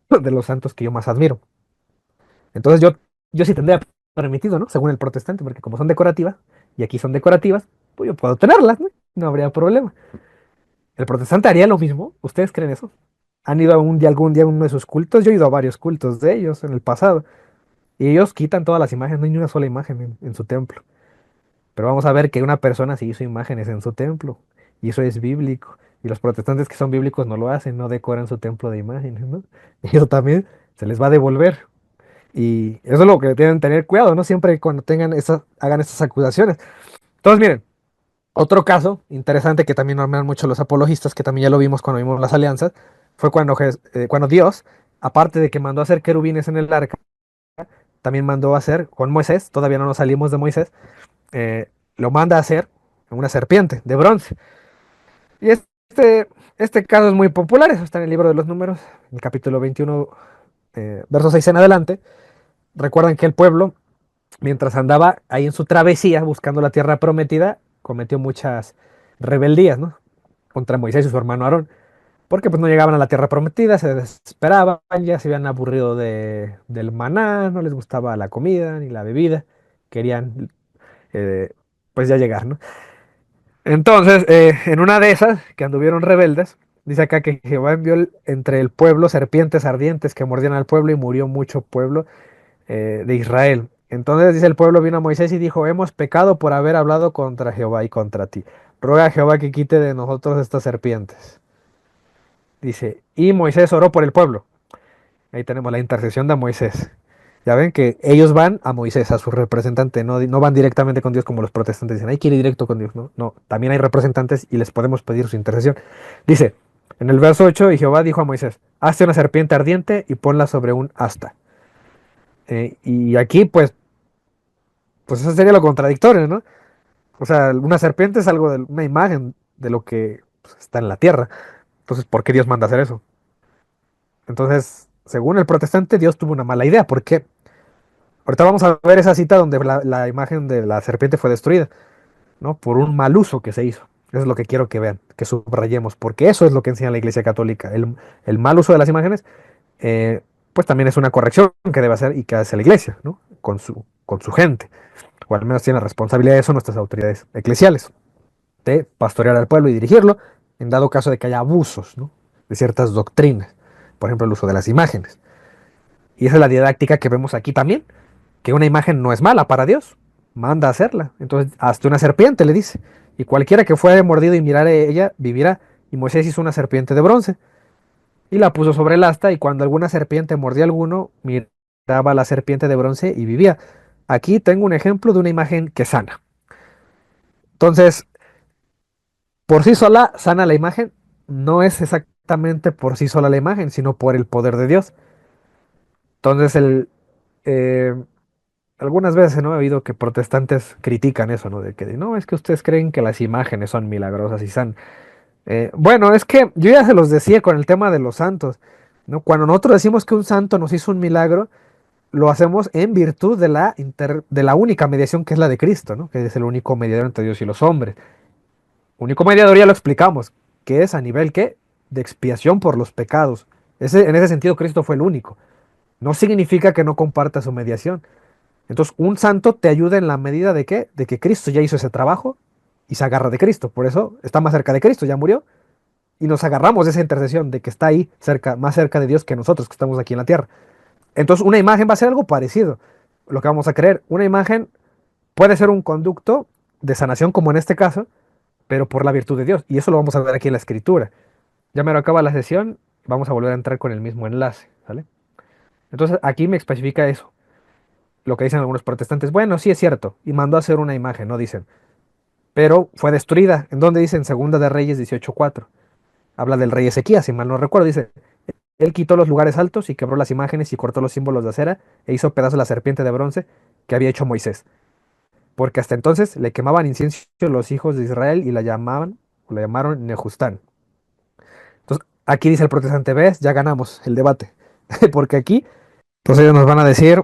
de los santos que yo más admiro. Entonces yo sí tendría permitido, ¿no? Según el protestante, porque como son decorativas, y aquí son decorativas, pues yo puedo tenerlas, ¿no? No habría problema. ¿El protestante haría lo mismo? ¿Ustedes creen eso? ¿Han ido algún día a uno de sus cultos? Yo he ido a varios cultos de ellos en el pasado. Y ellos quitan todas las imágenes, no hay ni una sola imagen en su templo. Pero vamos a ver que una persona sí hizo imágenes en su templo. Y eso es bíblico. Y los protestantes que son bíblicos no lo hacen, no decoran su templo de imágenes, ¿no? Y eso también se les va a devolver. Y eso es lo que deben tener cuidado, ¿no? Siempre cuando hagan estas acusaciones. Entonces, miren, otro caso interesante que también norman mucho los apologistas, que también ya lo vimos cuando vimos las alianzas, fue cuando Dios, aparte de que mandó a hacer querubines en el arca, también mandó a hacer con Moisés, todavía no nos salimos de Moisés, lo manda a hacer una serpiente de bronce. Y este caso es muy popular, eso está en el libro de los números, en el capítulo 21, verso 6 en adelante. Recuerdan que el pueblo, mientras andaba ahí en su travesía buscando la tierra prometida, cometió muchas rebeldías, ¿no?, contra Moisés y su hermano Aarón, porque pues no llegaban a la tierra prometida, se desesperaban, ya se habían aburrido del maná, no les gustaba la comida ni la bebida, querían eh, pues ya llegar, ¿no? Entonces, en una de esas, que anduvieron rebeldes, Dice acá que Jehová envió entre el pueblo serpientes ardientes que mordían al pueblo y murió mucho pueblo de Israel. Entonces dice el pueblo vino a Moisés y dijo, hemos pecado por haber hablado contra Jehová y contra ti. Ruega a Jehová que quite de nosotros estas serpientes. Dice, y Moisés oró por el pueblo. Ahí tenemos la intercesión de Moisés. Ya ven que ellos van a Moisés, a su representante, no van directamente con Dios como los protestantes dicen, hay que ir directo con Dios. No, no, también hay representantes y les podemos pedir su intercesión. Dice, en el verso 8, y Jehová dijo a Moisés, hazte una serpiente ardiente y ponla sobre un asta. Y aquí, pues eso sería lo contradictorio, ¿no? O sea, una serpiente es algo de una imagen de lo que pues, está en la tierra. Entonces, ¿por qué Dios manda hacer eso? Entonces, según el protestante, Dios tuvo una mala idea. ¿Por qué? Ahorita vamos a ver esa cita donde la imagen de la serpiente fue destruida, ¿no? Por un mal uso que se hizo. Eso es lo que quiero que vean, que subrayemos, porque eso es lo que enseña la Iglesia Católica. El mal uso de las imágenes, pues también es una corrección que debe hacer y que hace la Iglesia, ¿no? Con su gente. O al menos tiene la responsabilidad de eso nuestras autoridades eclesiales, de pastorear al pueblo y dirigirlo, en dado caso de que haya abusos, ¿no? De ciertas doctrinas. Por ejemplo, el uso de las imágenes. Y esa es la didáctica que vemos aquí también, que una imagen no es mala para Dios, manda a hacerla. Entonces, hasta una serpiente le dice, y cualquiera que fuere mordido y mirare ella, vivirá. Y Moisés hizo una serpiente de bronce, y la puso sobre el asta, y cuando alguna serpiente mordía a alguno, miraba a la serpiente de bronce y vivía. Aquí tengo un ejemplo de una imagen que sana. Entonces, por sí sola sana la imagen, no es exactamente por sí sola la imagen, sino por el poder de Dios. Entonces, eh, algunas veces, ¿no? He oído que protestantes critican eso, ¿no? De que no, es que ustedes creen que las imágenes son milagrosas y san. Bueno, es que yo ya se los decía con el tema de los santos, ¿no? Cuando nosotros decimos que un santo nos hizo un milagro, lo hacemos en virtud de la única mediación que es la de Cristo, ¿no? Que es el único mediador entre Dios y los hombres. Único mediador ya lo explicamos, que es a nivel ¿qué? De expiación por los pecados. En ese sentido, Cristo fue el único. No significa que no comparta su mediación. Entonces, un santo te ayuda en la medida de qué? De que Cristo ya hizo ese trabajo y se agarra de Cristo. Por eso está más cerca de Cristo, ya murió. Y nos agarramos de esa intercesión, de que está ahí cerca, más cerca de Dios que nosotros que estamos aquí en la tierra. Entonces, una imagen va a ser algo parecido. Lo que vamos a creer, una imagen puede ser un conducto de sanación, como en este caso, pero por la virtud de Dios. Y eso lo vamos a ver aquí en la escritura. Ya me lo acaba la sesión, vamos a volver a entrar con el mismo enlace, ¿sale? Entonces, aquí me especifica eso. Lo que dicen algunos protestantes, bueno, sí es cierto, y mandó a hacer una imagen, no dicen, pero fue destruida. ¿En dónde dicen? Segunda de Reyes 18:4. Habla del rey Ezequías, si mal no recuerdo, dice, él quitó los lugares altos y quebró las imágenes y cortó los símbolos de acera e hizo pedazos la serpiente de bronce que había hecho Moisés, porque hasta entonces le quemaban incienso los hijos de Israel y la llamaron Nejustán. Entonces, aquí dice el protestante, ves, ya ganamos el debate, porque aquí, pues ellos nos van a decir,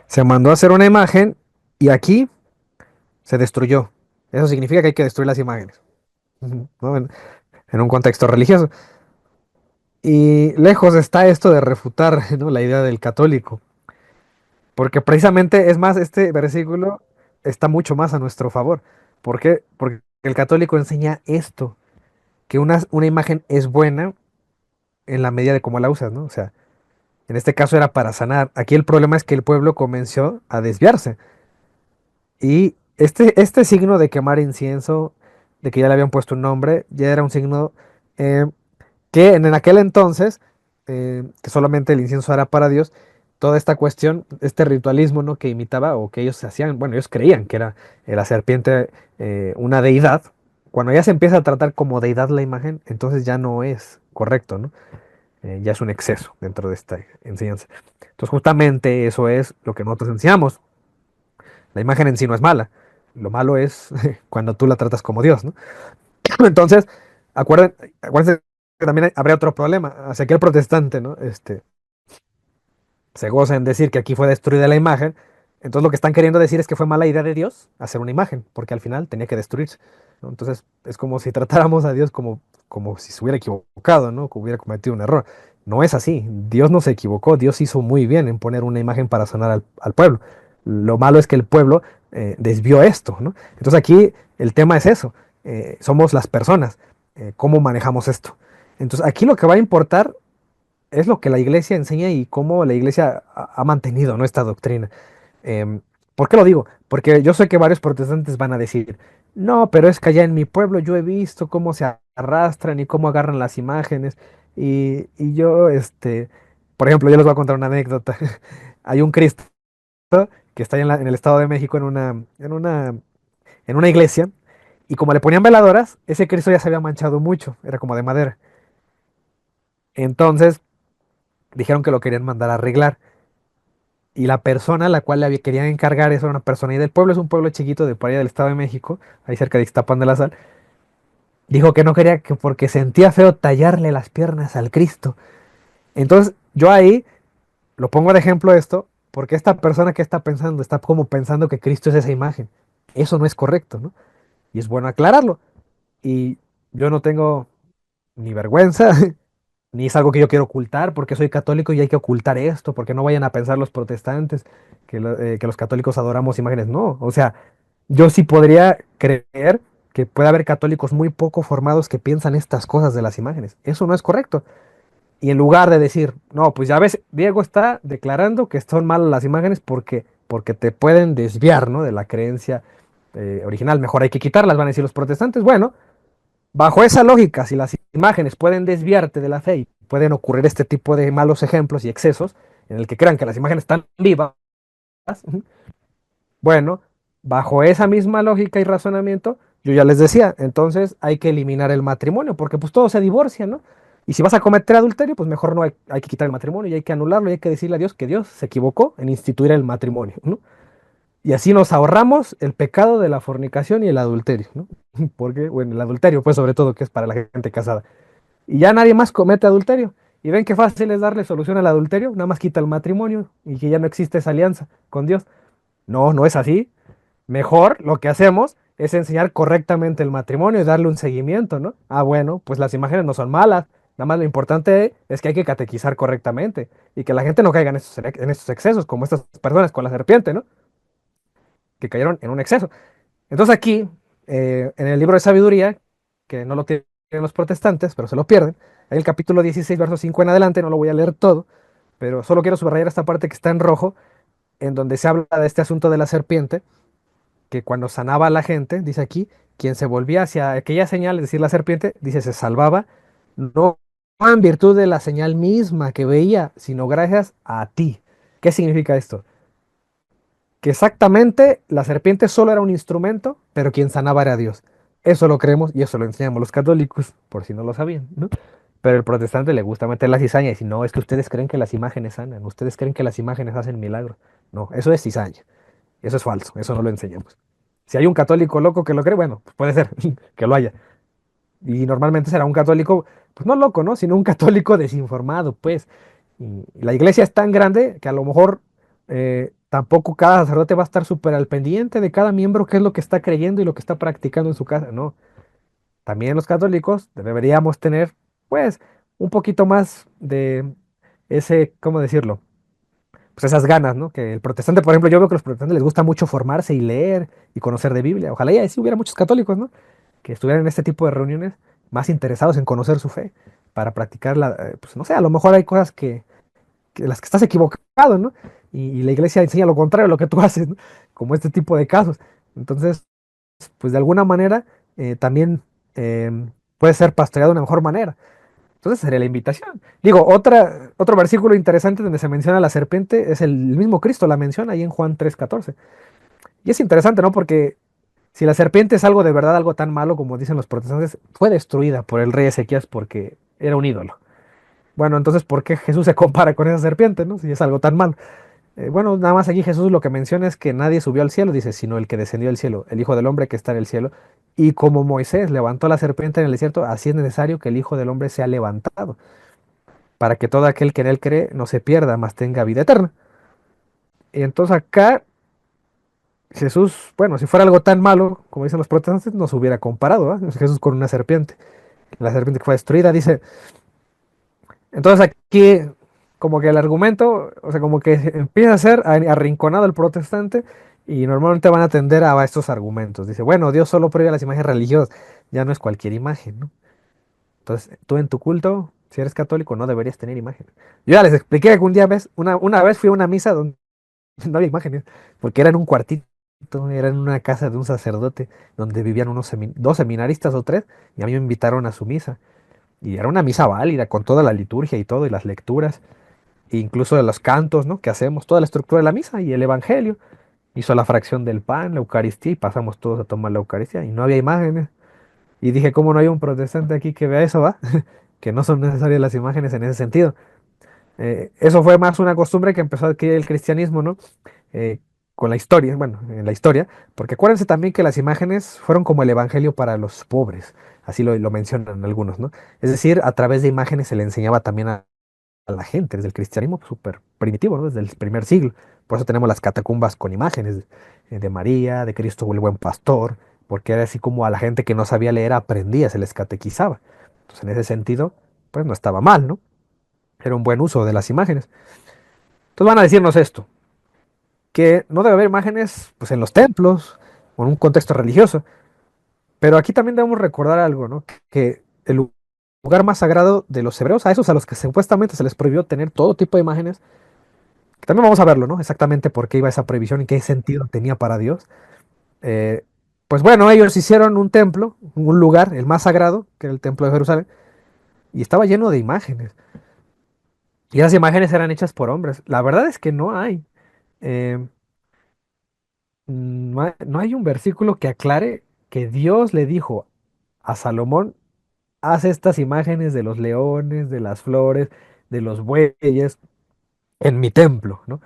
se mandó a hacer una imagen y aquí se destruyó. Eso significa que hay que destruir las imágenes, ¿no? En un contexto religioso. Y lejos está esto de refutar, ¿no? La idea del católico, porque precisamente, es más, este versículo está mucho más a nuestro favor. ¿Por qué? Porque el católico enseña esto, que una imagen es buena en la medida de cómo la usas, ¿no? O sea, en este caso era para sanar. Aquí el problema es que el pueblo comenzó a desviarse. Y este signo de quemar incienso, de que ya le habían puesto un nombre, ya era un signo eh, que en aquel entonces, que solamente el incienso era para Dios, toda esta cuestión, este ritualismo, ¿no? Que imitaba o que ellos se hacían, bueno, ellos creían que era la serpiente una deidad. Cuando ya se empieza a tratar como deidad la imagen, entonces ya no es correcto, ¿no? Ya es un exceso dentro de esta enseñanza. Entonces justamente eso es lo que nosotros enseñamos. La imagen en sí no es mala. Lo malo es cuando tú la tratas como Dios, ¿no? Entonces, acuérdense que también habría otro problema. Hacia que el protestante, ¿no? Se goza en decir que aquí fue destruida la imagen. Entonces lo que están queriendo decir es que fue mala idea de Dios hacer una imagen, porque al final tenía que destruirse, ¿no? Entonces es como si tratáramos a Dios como si se hubiera equivocado, ¿no? Que hubiera cometido un error. No es así. Dios no se equivocó. Dios hizo muy bien en poner una imagen para sanar al pueblo. Lo malo es que el pueblo desvió esto, ¿no? Entonces aquí el tema es eso. Somos las personas. ¿Cómo manejamos esto? Entonces, aquí lo que va a importar es lo que la iglesia enseña y cómo la iglesia ha mantenido, ¿no?, esta doctrina. Em, ¿Por qué lo digo? Porque yo sé que varios protestantes van a decir, no, pero es que allá en mi pueblo yo he visto cómo se arrastran y cómo agarran las imágenes. Y yo, por ejemplo, yo les voy a contar una anécdota. Hay un Cristo que está en el Estado de México en una iglesia, y como le ponían veladoras, ese Cristo ya se había manchado mucho, era como de madera. Entonces dijeron que lo querían mandar a arreglar. Y la persona a la cual querían encargar eso era una persona ahí del pueblo, es un pueblo chiquito de por allá del Estado de México, ahí cerca de Ixtapan de la Sal. Dijo que no quería, que porque sentía feo tallarle las piernas al Cristo. Entonces yo ahí lo pongo de ejemplo esto, porque esta persona que está pensando, está como pensando que Cristo es esa imagen. Eso no es correcto, ¿no? Y es bueno aclararlo. Y yo no tengo ni vergüenza, ni es algo que yo quiero ocultar, porque soy católico y hay que ocultar esto, porque no vayan a pensar los protestantes que los católicos adoramos imágenes. No, o sea, yo sí podría creer que puede haber católicos muy poco formados que piensan estas cosas de las imágenes. Eso no es correcto. Y en lugar de decir, no, pues ya ves, Diego está declarando que son malas las imágenes porque te pueden desviar, ¿no?, de la creencia original. Mejor hay que quitarlas, van a decir los protestantes. Bueno, bajo esa lógica, si las imágenes pueden desviarte de la fe y pueden ocurrir este tipo de malos ejemplos y excesos en el que crean que las imágenes están vivas, bueno, bajo esa misma lógica y razonamiento, yo ya les decía, entonces hay que eliminar el matrimonio, porque pues todo se divorcia, ¿no? Y si vas a cometer adulterio, pues mejor no hay que quitar el matrimonio y hay que anularlo y hay que decirle a Dios que Dios se equivocó en instituir el matrimonio, ¿no? Y así nos ahorramos el pecado de la fornicación y el adulterio, ¿no? Porque, bueno, el adulterio, pues sobre todo que es para la gente casada. Y ya nadie más comete adulterio. Y ven qué fácil es darle solución al adulterio, nada más quita el matrimonio y que ya no existe esa alianza con Dios. No, no es así. Mejor lo que hacemos es enseñar correctamente el matrimonio y darle un seguimiento, ¿no? Ah, bueno, pues las imágenes no son malas. Nada más lo importante es que hay que catequizar correctamente y que la gente no caiga en esos excesos, como estas personas con la serpiente, ¿no?, que cayeron en un exceso. Entonces aquí, en el libro de sabiduría, que no lo tienen los protestantes, pero se lo pierden, hay el capítulo 16, verso 5 en adelante, no lo voy a leer todo, pero solo quiero subrayar esta parte que está en rojo, en donde se habla de este asunto de la serpiente, que cuando sanaba a la gente, dice aquí, quien se volvía hacia aquella señal, es decir, la serpiente, dice, se salvaba, no en virtud de la señal misma que veía, sino gracias a ti. ¿Qué significa esto? Que exactamente la serpiente solo era un instrumento, pero quien sanaba era Dios. Eso lo creemos y eso lo enseñamos los católicos, por si no lo sabían, ¿no? Pero el protestante le gusta meter la cizaña y decir, no, es que ustedes creen que las imágenes sanan, ustedes creen que las imágenes hacen milagros. No, eso es cizaña, eso es falso, eso no lo enseñamos. Si hay un católico loco que lo cree, bueno, pues puede ser que lo haya. Y normalmente será un católico, pues no loco, ¿no? Sino un católico desinformado, pues. Y la iglesia es tan grande que a lo mejor tampoco cada sacerdote va a estar súper al pendiente de cada miembro qué es lo que está creyendo y lo que está practicando en su casa, ¿no? También los católicos deberíamos tener, pues, un poquito más de ese, ¿cómo decirlo? Pues esas ganas, ¿no? Que el protestante, por ejemplo, yo veo que a los protestantes les gusta mucho formarse y leer y conocer de Biblia. Ojalá ya sí hubiera muchos católicos, ¿no?, que estuvieran en este tipo de reuniones más interesados en conocer su fe para practicarla. Pues no sé, a lo mejor hay cosas que las que estás equivocado, ¿no? Y la iglesia enseña lo contrario a lo que tú haces, ¿no?, como este tipo de casos. Entonces, pues de alguna manera también puede ser pastoreado de una mejor manera. Entonces sería la invitación. Digo, otro versículo interesante donde se menciona la serpiente es el mismo Cristo, la menciona ahí en Juan 3:14. Y es interesante, ¿no? Porque si la serpiente es algo de verdad, algo tan malo como dicen los protestantes, fue destruida por el rey Ezequías porque era un ídolo. Bueno, entonces, ¿por qué Jesús se compara con esa serpiente, no? Si es algo tan malo. Bueno, nada más aquí Jesús lo que menciona es que nadie subió al cielo, dice, sino el que descendió al cielo, el Hijo del Hombre que está en el cielo. Y como Moisés levantó la serpiente en el desierto, así es necesario que el Hijo del Hombre sea levantado, para que todo aquel que en él cree no se pierda, mas tenga vida eterna. Y entonces acá Jesús, bueno, si fuera algo tan malo, como dicen los protestantes, nos hubiera comparado, ¿eh? Jesús con una serpiente, la serpiente que fue destruida, dice. Entonces aquí, como que el argumento, o sea, como que empieza a ser arrinconado el protestante y normalmente van a tender a estos argumentos. Dice, bueno, Dios solo prohíbe las imágenes religiosas, ya no es cualquier imagen, ¿no? Entonces, tú en tu culto, si eres católico, no deberías tener imágenes. Yo ya les expliqué que un día una vez fui a una misa donde no había imágenes, porque era en un cuartito, era en una casa de un sacerdote, donde vivían dos seminaristas o tres, y a mí me invitaron a su misa. Y era una misa válida, con toda la liturgia y todo, y las lecturas, e incluso de los cantos, ¿no? Que hacemos, toda la estructura de la misa y el evangelio. Hizo la fracción del pan, la Eucaristía, y pasamos todos a tomar la Eucaristía, y no había imágenes. Y dije, ¿cómo no hay un protestante aquí que vea eso, va? Que no son necesarias las imágenes en ese sentido. Eso fue más una costumbre que empezó a adquirir el cristianismo, ¿no? Eh, con la historia, bueno, en la historia, porque acuérdense también que las imágenes fueron como el evangelio para los pobres, así lo mencionan algunos, ¿no? Es decir, a través de imágenes se le enseñaba también a la gente, desde el cristianismo súper primitivo, ¿no? Desde el primer siglo. Por eso tenemos las catacumbas con imágenes de María, de Cristo el buen pastor, porque era así como a la gente que no sabía leer aprendía, se les catequizaba. Entonces, en ese sentido, pues no estaba mal, ¿no? Era un buen uso de las imágenes. Entonces van a decirnos esto, que no debe haber imágenes pues, en los templos o en un contexto religioso, pero aquí también debemos recordar algo, ¿no? Que el lugar más sagrado de los hebreos, a esos a los que supuestamente se les prohibió tener todo tipo de imágenes, que también vamos a verlo, ¿no? Exactamente por qué iba esa prohibición y qué sentido tenía para Dios. Eh, pues bueno, ellos hicieron un templo, un lugar, el más sagrado, que era el templo de Jerusalén, y estaba lleno de imágenes. Y esas imágenes eran hechas por hombres. La verdad es que no hay. eh, no hay un versículo que aclare que Dios le dijo a Salomón, haz estas imágenes de los leones, de las flores, de los bueyes en mi templo, ¿no?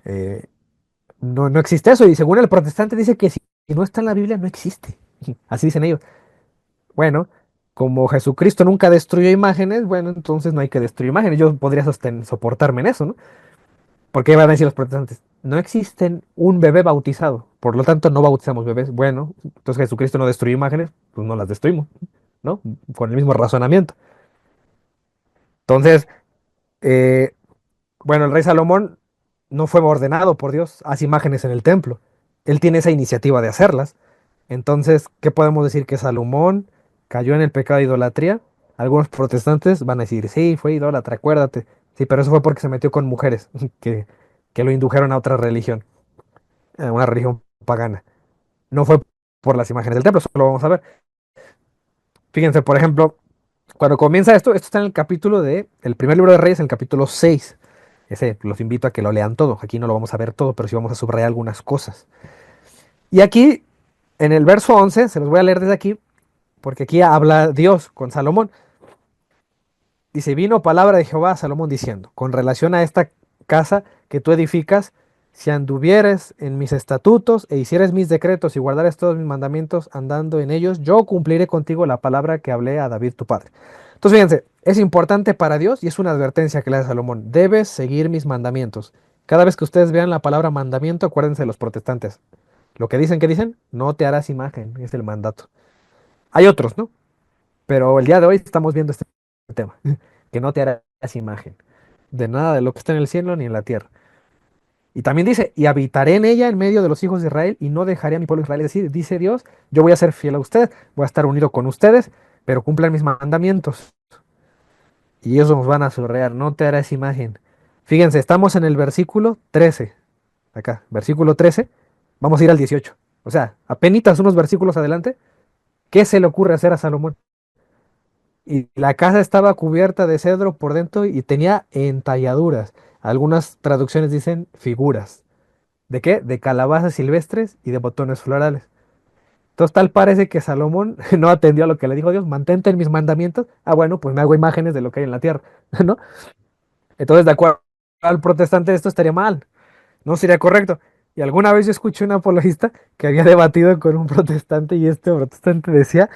Eh, no existe eso y según el protestante dice que si no está en la Biblia no existe. Así dicen ellos. Bueno, como Jesucristo nunca destruyó imágenes, bueno, entonces no hay que destruir imágenes. Yo podría soportarme en eso, ¿no? Porque van a decir los protestantes, no existen un bebé bautizado, por lo tanto no bautizamos bebés. Bueno, entonces Jesucristo no destruyó imágenes, pues no las destruimos, ¿no? Con el mismo razonamiento. Entonces, eh, bueno, el rey Salomón no fue ordenado por Dios, hace imágenes en el templo. Él tiene esa iniciativa de hacerlas. Entonces, ¿qué podemos decir? Que Salomón cayó en el pecado de idolatría. Algunos protestantes van a decir, sí, fue idólatra, acuérdate. Sí, pero eso fue porque se metió con mujeres que lo indujeron a otra religión, a una religión pagana. No fue por las imágenes del templo, eso lo vamos a ver. Fíjense, por ejemplo, cuando comienza esto está en el capítulo el primer libro de Reyes, en el capítulo 6. Ese los invito a que lo lean todo. Aquí no lo vamos a ver todo, pero sí vamos a subrayar algunas cosas. Y aquí, en el verso 11, se los voy a leer desde aquí, porque aquí habla Dios con Salomón. Dice, vino palabra de Jehová a Salomón diciendo, con relación a esta casa que tú edificas, si anduvieres en mis estatutos e hicieres mis decretos y guardares todos mis mandamientos andando en ellos, yo cumpliré contigo la palabra que hablé a David tu padre. Entonces fíjense, es importante para Dios y es una advertencia que le da a Salomón. Debes seguir mis mandamientos. Cada vez que ustedes vean la palabra mandamiento, acuérdense de los protestantes. Lo que dicen, no te harás imagen, es el mandato. Hay otros, ¿no? Pero el día de hoy estamos viendo este tema, que no te harás imagen de nada de lo que está en el cielo ni en la tierra. Y también dice, y habitaré en ella en medio de los hijos de Israel y no dejaré a mi pueblo Israel. Es decir, dice Dios, yo voy a ser fiel a ustedes, voy a estar unido con ustedes, pero cumplan mis mandamientos. Y ellos nos van a subrayar, no te harás imagen. Fíjense, estamos en el versículo 13, acá, versículo 13, vamos a ir al 18. O sea, apenas unos versículos adelante, ¿qué se le ocurre hacer a Salomón? Y la casa estaba cubierta de cedro por dentro y tenía entalladuras. Algunas traducciones dicen figuras. ¿De qué? De calabazas silvestres y de botones florales. Entonces tal parece que Salomón no atendió a lo que le dijo Dios, mantente en mis mandamientos. Ah, bueno, pues me hago imágenes de lo que hay en la tierra, ¿no? Entonces, de acuerdo al protestante, esto estaría mal, no sería correcto. Y alguna vez yo escuché un apologista que había debatido con un protestante y este protestante decía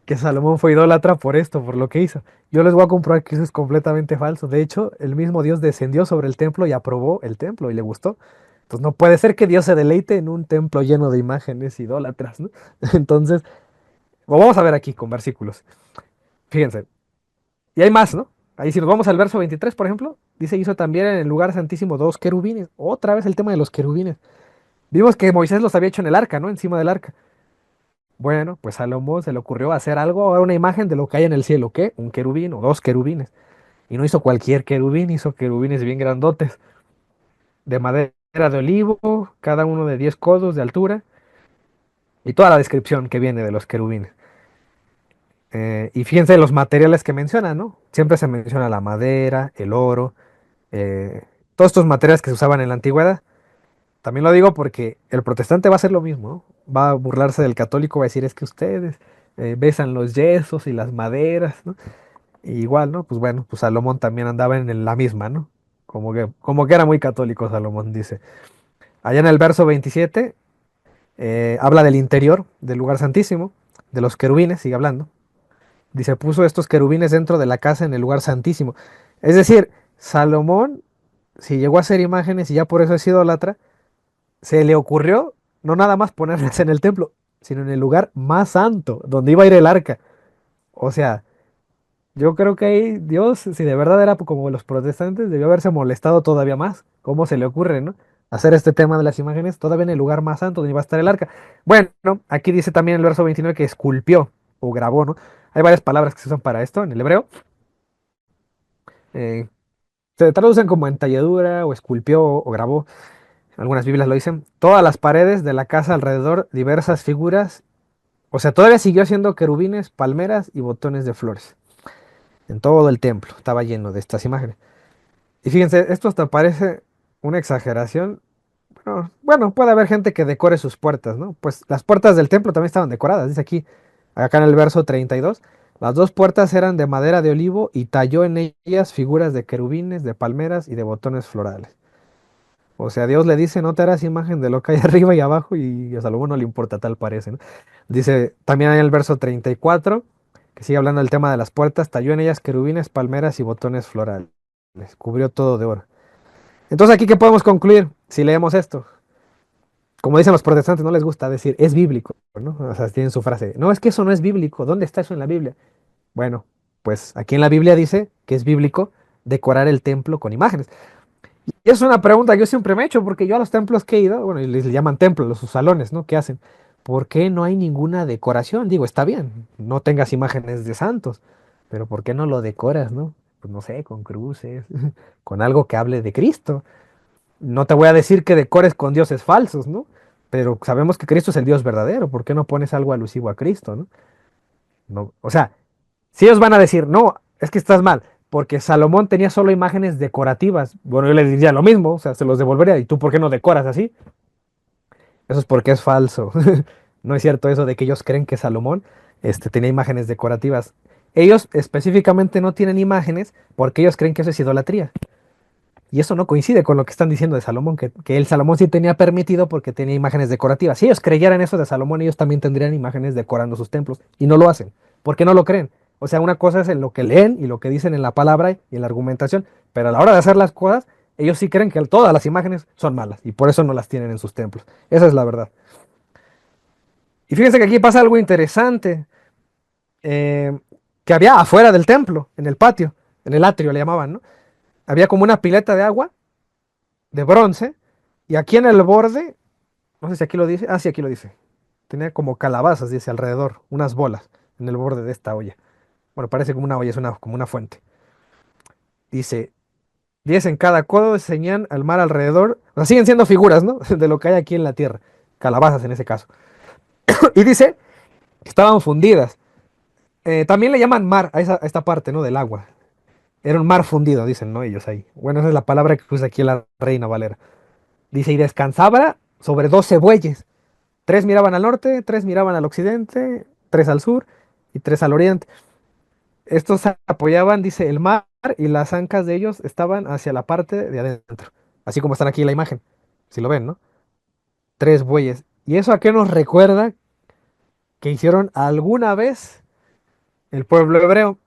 que Salomón fue idólatra por esto, por lo que hizo. Yo les voy a comprobar que eso es completamente falso. De hecho, el mismo Dios descendió sobre el templo y aprobó el templo y le gustó. Entonces no puede ser que Dios se deleite en un templo lleno de imágenes idólatras, ¿no? Entonces, lo vamos a ver aquí con versículos. Fíjense. Y hay más, ¿no? Ahí si nos vamos al verso 23, por ejemplo, dice, hizo también en el lugar santísimo dos querubines. Otra vez el tema de los querubines. Vimos que Moisés los había hecho en el arca, ¿no? Encima del arca. Bueno, pues Salomón se le ocurrió hacer algo, una imagen de lo que hay en el cielo. ¿Qué? Un querubín o dos querubines. Y no hizo cualquier querubín, hizo querubines bien grandotes, de madera de olivo, cada uno de 10 codos de altura, y toda la descripción que viene de los querubines. Y fíjense los materiales que menciona, ¿no? Siempre se menciona la madera, el oro, eh, todos estos materiales que se usaban en la antigüedad. También lo digo porque el protestante va a hacer lo mismo, ¿no? Va a burlarse del católico, va a decir, es que ustedes besan los yesos y las maderas, ¿no? Y igual, ¿no? Pues bueno, pues Salomón también andaba en la misma, ¿no? Como que era muy católico Salomón, dice. Allá en el verso 27 habla del interior del lugar santísimo, de los querubines, sigue hablando. Dice, puso estos querubines dentro de la casa en el lugar santísimo. Es decir, Salomón, si llegó a hacer imágenes y ya por eso es idólatra, se le ocurrió no nada más ponerlas en el templo, sino en el lugar más santo, donde iba a ir el arca. O sea, yo creo que ahí Dios, si de verdad era como los protestantes, debió haberse molestado todavía más. ¿Cómo se le ocurre, no? Hacer este tema de las imágenes todavía en el lugar más santo donde iba a estar el arca. Bueno, aquí dice también en el verso 29 que esculpió o grabó, ¿no? Hay varias palabras que se usan para esto en el hebreo. Eh, Se traducen como entalladura o esculpió o grabó. Algunas Biblias lo dicen. Todas las paredes de la casa alrededor, diversas figuras. O sea, todavía siguió haciendo querubines, palmeras y botones de flores. En todo el templo estaba lleno de estas imágenes. Y fíjense, esto hasta parece una exageración. Bueno, puede haber gente que decore sus puertas, ¿no? Pues las puertas del templo también estaban decoradas. Dice aquí, acá en el verso 32, las dos puertas eran de madera de olivo y talló en ellas figuras de querubines, de palmeras y de botones florales. O sea, Dios le dice, no te harás imagen de lo que hay arriba y abajo y a Salomón no le importa, tal parece, ¿no? Dice también en el verso 34, que sigue hablando del tema de las puertas, talló en ellas querubines, palmeras y botones florales. Cubrió todo de oro. Entonces aquí, ¿qué podemos concluir si leemos esto? Como dicen los protestantes, no les gusta decir, es bíblico, ¿no? O sea, tienen su frase, no, es que eso no es bíblico, ¿dónde está eso en la Biblia? Bueno, pues aquí en la Biblia dice que es bíblico decorar el templo con imágenes. Y es una pregunta que yo siempre me he hecho, porque yo a los templos que he ido, bueno, y les llaman templos, los sus salones, ¿no? ¿Qué hacen? ¿Por qué no hay ninguna decoración? Digo, está bien, no tengas imágenes de santos, pero ¿por qué no lo decoras, no? Pues no sé, con cruces, con algo que hable de Cristo. No te voy a decir que decores con dioses falsos, ¿no? Pero sabemos que Cristo es el Dios verdadero, ¿por qué no pones algo alusivo a Cristo, ¿no? No, o sea, si ellos van a decir, no, es que estás mal, porque Salomón tenía solo imágenes decorativas, bueno, yo les diría lo mismo, o sea, se los devolvería, ¿y tú por qué no decoras así? Eso es porque es falso. No es cierto eso de que ellos creen que Salomón tenía imágenes decorativas. Ellos específicamente no tienen imágenes porque ellos creen que eso es idolatría. Y eso no coincide con lo que están diciendo de Salomón, que el Salomón sí tenía permitido porque tenía imágenes decorativas. Si ellos creyeran eso de Salomón, ellos también tendrían imágenes decorando sus templos. Y no lo hacen. ¿Por qué no lo creen? O sea, una cosa es en lo que leen y lo que dicen en la palabra y en la argumentación, pero a la hora de hacer las cosas, ellos sí creen que todas las imágenes son malas y por eso no las tienen en sus templos. Esa es la verdad. Y fíjense que aquí pasa algo interesante, eh, que había afuera del templo, en el patio, en el atrio le llamaban, ¿no? Había como una pileta de agua de bronce y aquí en el borde, no sé si aquí lo dice, sí, aquí lo dice. Tenía como calabazas, dice, alrededor, unas bolas en el borde de esta olla. Bueno, parece como una olla, como una fuente. Dice, 10 en cada codo enseñan al mar alrededor. O sea, siguen siendo figuras, ¿no? De lo que hay aquí en la tierra. Calabazas en ese caso. Y dice que estaban fundidas. También le llaman mar a esta parte, ¿no? Del agua. Era un mar fundido, dicen, ¿no? Ellos ahí. Bueno, esa es la palabra que usa aquí la Reina Valera. Dice, y descansaba sobre 12 bueyes. Tres miraban al norte, tres miraban al occidente, tres al sur y tres al oriente. Estos se apoyaban, dice, el mar y las ancas de ellos estaban hacia la parte de adentro. Así como están aquí en la imagen. Si lo ven, ¿no? Tres bueyes. ¿Y eso a qué nos recuerda que hicieron alguna vez el pueblo hebreo?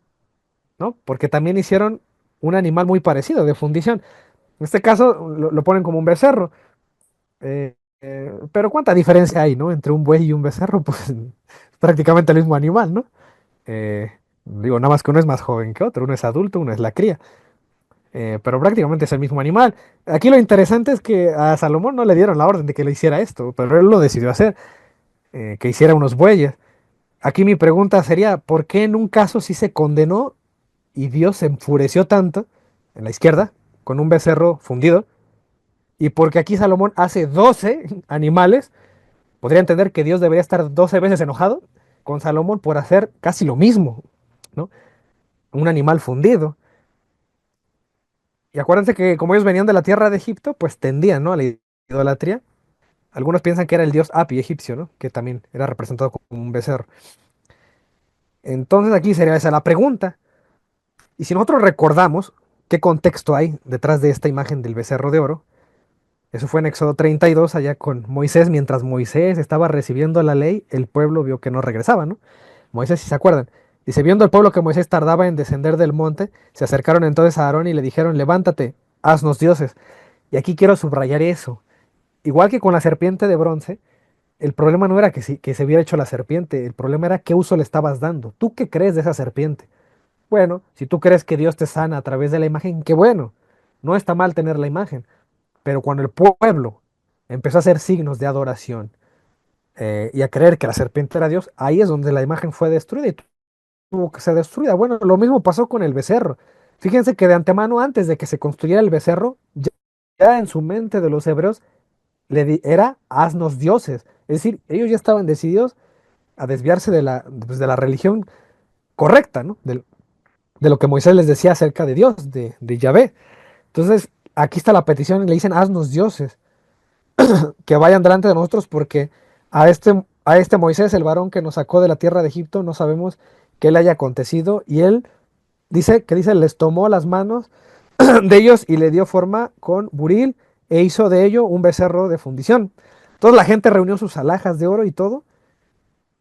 ¿No? Porque también hicieron un animal muy parecido, de fundición. En este caso lo ponen como un becerro. Pero ¿cuánta diferencia hay, ¿no? Entre un buey y un becerro? Pues es prácticamente el mismo animal, ¿no? Digo, nada más que uno es más joven que otro, uno es adulto, uno es la cría. Pero prácticamente es el mismo animal. Aquí lo interesante es que a Salomón no le dieron la orden de que le hiciera esto, pero él lo decidió hacer. que hiciera unos bueyes. Aquí mi pregunta sería, ¿por qué en un caso sí se condenó y Dios se enfureció tanto, en la izquierda, con un becerro fundido? Y porque aquí Salomón hace 12 animales, podría entender que Dios debería estar 12 veces enojado con Salomón por hacer casi lo mismo, ¿no? Un animal fundido. Y acuérdense que como ellos venían de la tierra de Egipto, pues tendían, ¿no?, a la idolatría. Algunos piensan que era el dios Api egipcio, ¿no?, que también era representado como un becerro. Entonces aquí sería esa la pregunta. Y si nosotros recordamos qué contexto hay detrás de esta imagen del becerro de oro, eso fue en Éxodo 32, allá con Moisés. Mientras Moisés estaba recibiendo la ley, el pueblo vio que no regresaba, ¿no? Moisés, si se acuerdan, dice, viendo el pueblo que Moisés tardaba en descender del monte, se acercaron entonces a Aarón y le dijeron, levántate, haznos dioses. Y aquí quiero subrayar eso. Igual que con la serpiente de bronce, el problema no era que se hubiera hecho la serpiente, el problema era qué uso le estabas dando. ¿Tú qué crees de esa serpiente? Bueno, si tú crees que Dios te sana a través de la imagen, qué bueno. No está mal tener la imagen. Pero cuando el pueblo empezó a hacer signos de adoración y a creer que la serpiente era Dios, ahí es donde la imagen fue destruida y tuvo que ser destruida. Bueno, lo mismo pasó con el becerro. Fíjense que de antemano, antes de que se construyera el becerro, ya en su mente de los hebreos era haznos dioses. Es decir, ellos ya estaban decididos a desviarse pues, de la religión correcta, ¿no? De lo que Moisés les decía acerca de Dios, de Yahvé. Entonces, aquí está la petición, le dicen haznos dioses, que vayan delante de nosotros porque a este Moisés, el varón que nos sacó de la tierra de Egipto, no sabemos qué le haya acontecido. Y él dice, les tomó las manos de ellos y le dio forma con buril e hizo de ello un becerro de fundición. Entonces la gente reunió sus alhajas de oro y todo,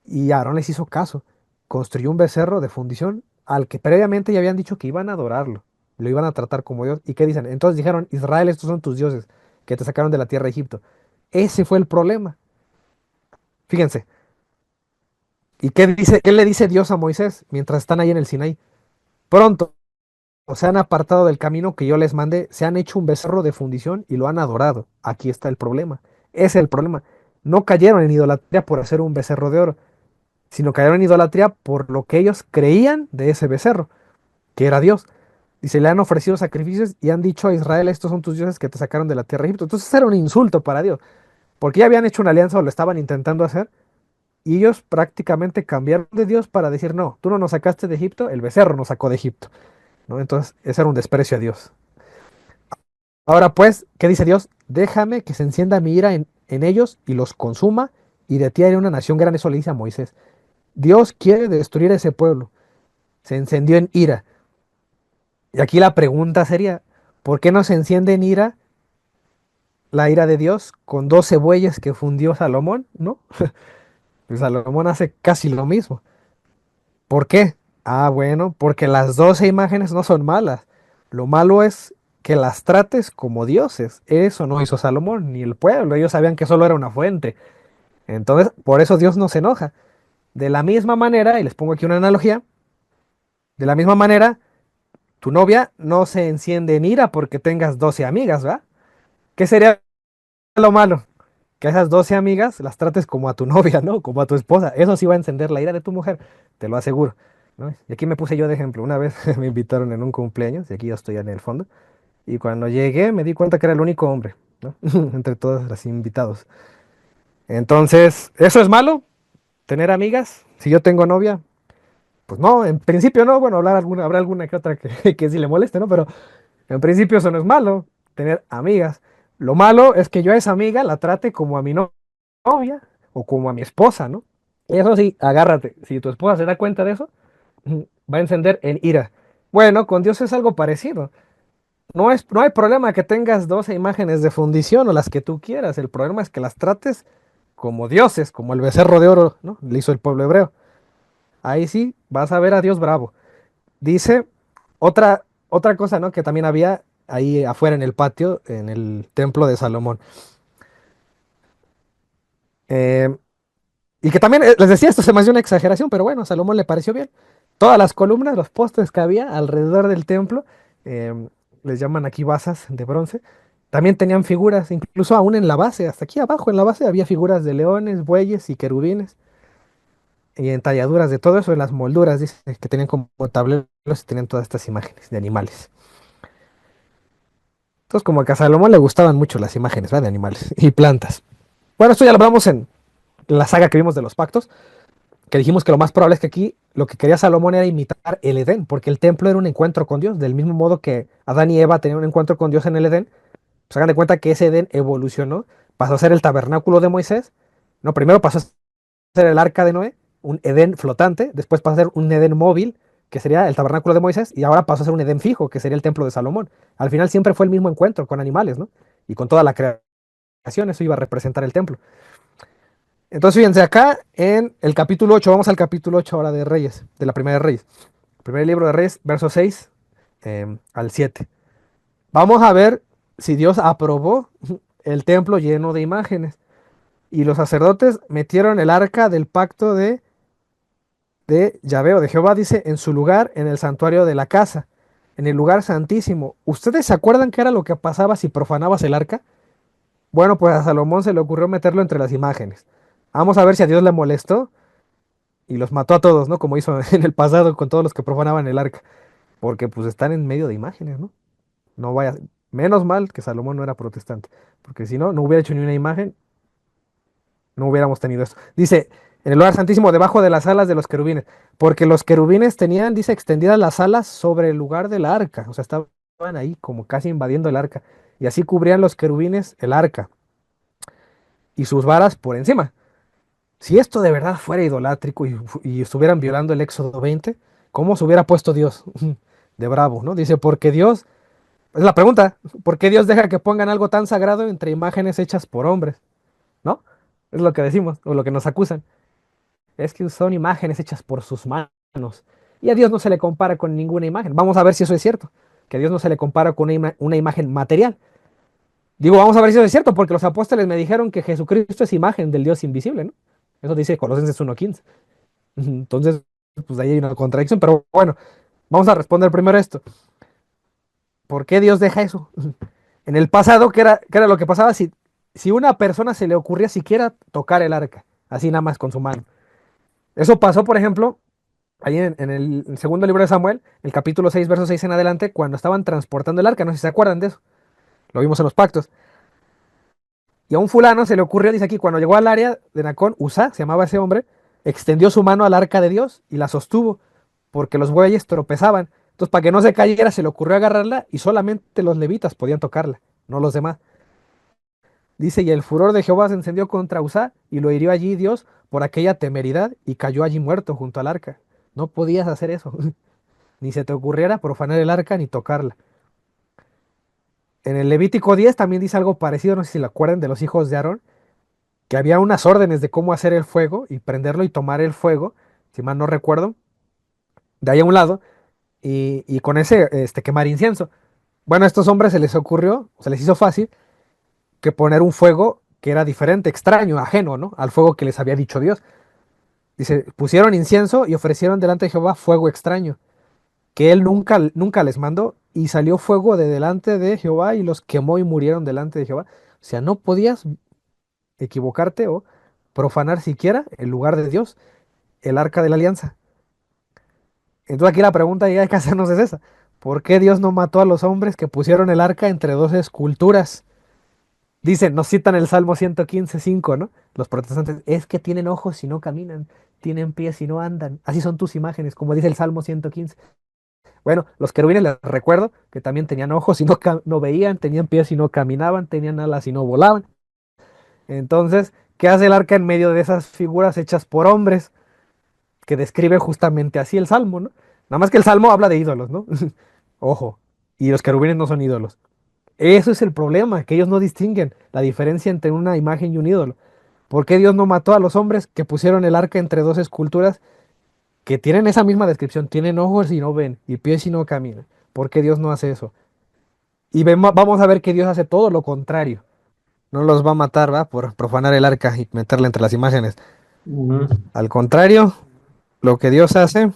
y Aarón les hizo caso. Construyó un becerro de fundición al que previamente ya habían dicho que iban a adorarlo, lo iban a tratar como Dios. ¿Y qué dicen? Entonces dijeron, Israel, estos son tus dioses que te sacaron de la tierra de Egipto. Ese fue el problema. Fíjense. ¿Y qué le dice Dios a Moisés mientras están ahí en el Sinaí? Pronto se han apartado del camino que yo les mandé, se han hecho un becerro de fundición y lo han adorado. Aquí está el problema. Ese es el problema. No cayeron en idolatría por hacer un becerro de oro, sino cayeron en idolatría por lo que ellos creían de ese becerro, que era Dios. Dice, le han ofrecido sacrificios y han dicho a Israel, estos son tus dioses que te sacaron de la tierra de Egipto. Entonces era un insulto para Dios, porque ya habían hecho una alianza o lo estaban intentando hacer, y ellos prácticamente cambiaron de Dios para decir, no, tú no nos sacaste de Egipto, el becerro nos sacó de Egipto, ¿no? Entonces ese era un desprecio a Dios. Ahora pues, ¿qué dice Dios? Déjame que se encienda mi ira en ellos y los consuma, y de ti haré una nación grande. Eso le dice a Moisés. Dios quiere destruir a ese pueblo. Se encendió en ira. Y aquí la pregunta sería, ¿por qué no se enciende en ira la ira de Dios con 12 bueyes que fundió Salomón? ¿No? Pues Salomón hace casi lo mismo. ¿Por qué? Ah, bueno, porque las 12 imágenes no son malas. Lo malo es que las trates como dioses. Eso no hizo Salomón ni el pueblo. Ellos sabían que solo era una fuente. Entonces, por eso Dios no se enoja. De la misma manera, y les pongo aquí una analogía, de la misma manera, tu novia no se enciende en ira porque tengas 12 amigas, ¿verdad? ¿Qué sería lo malo? Que a esas 12 amigas las trates como a tu novia, ¿no? Como a tu esposa. Eso sí va a encender la ira de tu mujer, te lo aseguro, ¿no? Y aquí me puse yo de ejemplo. Una vez me invitaron en un cumpleaños, y aquí yo estoy en el fondo, y cuando llegué me di cuenta que era el único hombre, ¿no? Entre todos los invitados. Entonces, ¿eso es malo? ¿Tener amigas? Si yo tengo novia, pues no, en principio no. Bueno, habrá alguna que otra que sí le moleste, ¿no? Pero en principio eso no es malo, tener amigas. Lo malo es que yo a esa amiga la trate como a mi novia o como a mi esposa, ¿no? Eso sí, agárrate. Si tu esposa se da cuenta de eso, va a encender en ira. Bueno, con Dios es algo parecido. No hay problema que tengas 12 imágenes de fundición o las que tú quieras. El problema es que las trates como dioses, como el becerro de oro, ¿no? Le hizo el pueblo hebreo. Ahí sí vas a ver a Dios bravo. Dice otra cosa, ¿no?, que también había ahí afuera en el patio, en el templo de Salomón. Eh, y que también, les decía, esto se me hace una exageración, pero bueno, a Salomón le pareció bien. Todas las columnas, los postes que había alrededor del templo, les llaman aquí basas de bronce, También tenían figuras, incluso aún en la base, hasta aquí abajo en la base había figuras de leones, bueyes y querubines, y entalladuras de todo eso, en las molduras, dice, que tenían como tableros y tenían todas estas imágenes de animales. Entonces, como que a Salomón le gustaban mucho las imágenes, ¿verdad? De animales y plantas. Bueno, esto ya lo hablamos en la saga que vimos de los pactos, que dijimos que lo más probable es que aquí lo que quería Salomón era imitar el Edén, porque el templo era un encuentro con Dios, del mismo modo que Adán y Eva tenían un encuentro con Dios en el Edén. Pues hagan de cuenta que ese Edén evolucionó, pasó a ser el tabernáculo de Moisés. No, primero pasó a ser el arca de Noé, un Edén flotante, después pasó a ser un Edén móvil, que sería el tabernáculo de Moisés, y ahora pasó a ser un Edén fijo, que sería el templo de Salomón. Al final siempre fue el mismo encuentro con animales, ¿no? Y con toda la creación, eso iba a representar el templo. Entonces, fíjense, acá en el capítulo 8, vamos al capítulo 8 ahora de Reyes, de la primera de Reyes. Primer libro de Reyes, verso 6 al 7. Vamos a ver si Dios aprobó el templo lleno de imágenes. Y los sacerdotes metieron el arca del pacto de Yahvé o de Jehová, dice, en su lugar, en el santuario de la casa, en el lugar santísimo. ¿Ustedes se acuerdan qué era lo que pasaba si profanabas el arca? Bueno, pues a Salomón se le ocurrió meterlo entre las imágenes. Vamos a ver si a Dios le molestó y los mató a todos, ¿no? Como hizo en el pasado con todos los que profanaban el arca. Porque pues están en medio de imágenes, ¿no? No vaya, menos mal que Salomón no era protestante, porque si no, no hubiera hecho ni una imagen, no hubiéramos tenido esto. Dice, en el lugar santísimo, debajo de las alas de los querubines, porque los querubines tenían, dice, extendidas las alas sobre el lugar del arca, o sea, estaban ahí como casi invadiendo el arca, y así cubrían los querubines el arca y sus varas por encima. Si esto de verdad fuera idolátrico y estuvieran violando el Éxodo 20, ¿cómo se hubiera puesto Dios de bravo, no? Dice, porque Dios, es la pregunta, ¿por qué Dios deja que pongan algo tan sagrado entre imágenes hechas por hombres? ¿No? Es lo que decimos, o lo que nos acusan. Es que son imágenes hechas por sus manos. Y a Dios no se le compara con ninguna imagen. Vamos a ver si eso es cierto. Que a Dios no se le compara con una imagen material. Digo, vamos a ver si eso es cierto, porque los apóstoles me dijeron que Jesucristo es imagen del Dios invisible, ¿no? Eso dice Colosenses 1:15. Entonces, pues ahí hay una contradicción. Pero bueno, vamos a responder primero esto. ¿Por qué Dios deja eso? En el pasado, qué era lo que pasaba si una persona se le ocurría siquiera tocar el arca? Así nada más con su mano. Eso pasó, por ejemplo, ahí en el segundo libro de Samuel, el capítulo 6, verso 6 en adelante, cuando estaban transportando el arca, no sé si se acuerdan de eso, lo vimos en los pactos. Y a un fulano se le ocurrió, dice aquí, cuando llegó al área de Nacón, Usa, se llamaba ese hombre, extendió su mano al arca de Dios y la sostuvo, porque los bueyes tropezaban. Entonces, para que no se cayera, se le ocurrió agarrarla y solamente los levitas podían tocarla, no los demás. Dice, y el furor de Jehová se encendió contra Usa y lo hirió allí Dios por aquella temeridad y cayó allí muerto junto al arca. No podías hacer eso. Ni se te ocurriera profanar el arca ni tocarla. En el Levítico 10 también dice algo parecido, no sé si lo acuerdan, de los hijos de Aarón, que había unas órdenes de cómo hacer el fuego y prenderlo y tomar el fuego, si mal no recuerdo, de ahí a un lado, y con ese quemar incienso. Bueno, a estos hombres se les ocurrió, se les hizo fácil, que poner un fuego que era diferente, extraño, ajeno, ¿no? Al fuego que les había dicho Dios. Dice, pusieron incienso y ofrecieron delante de Jehová fuego extraño, que él nunca, nunca les mandó, y salió fuego de delante de Jehová y los quemó y murieron delante de Jehová. O sea, no podías equivocarte o profanar siquiera el lugar de Dios, el arca de la alianza. Entonces aquí la pregunta que hay que hacernos es esa. ¿Por qué Dios no mató a los hombres que pusieron el arca entre dos esculturas? Dicen, nos citan el Salmo 115:5, ¿no? Los protestantes, es que tienen ojos y no caminan, tienen pies y no andan. Así son tus imágenes, como dice el Salmo 115. Bueno, los querubines les recuerdo que también tenían ojos y no veían, tenían pies y no caminaban, tenían alas y no volaban. Entonces, ¿qué hace el arca en medio de esas figuras hechas por hombres? Que describe justamente así el Salmo, ¿no? Nada más que el Salmo habla de ídolos, ¿no? Ojo, y los querubines no son ídolos. Eso es el problema, que ellos no distinguen la diferencia entre una imagen y un ídolo. ¿Por qué Dios no mató a los hombres que pusieron el arca entre dos esculturas que tienen esa misma descripción? Tienen ojos y no ven, y pies y no caminan. ¿Por qué Dios no hace eso? Y vamos a ver que Dios hace todo lo contrario. No los va a matar, ¿va? Por profanar el arca y meterla entre las imágenes. Ujú. Al contrario, lo que Dios hace,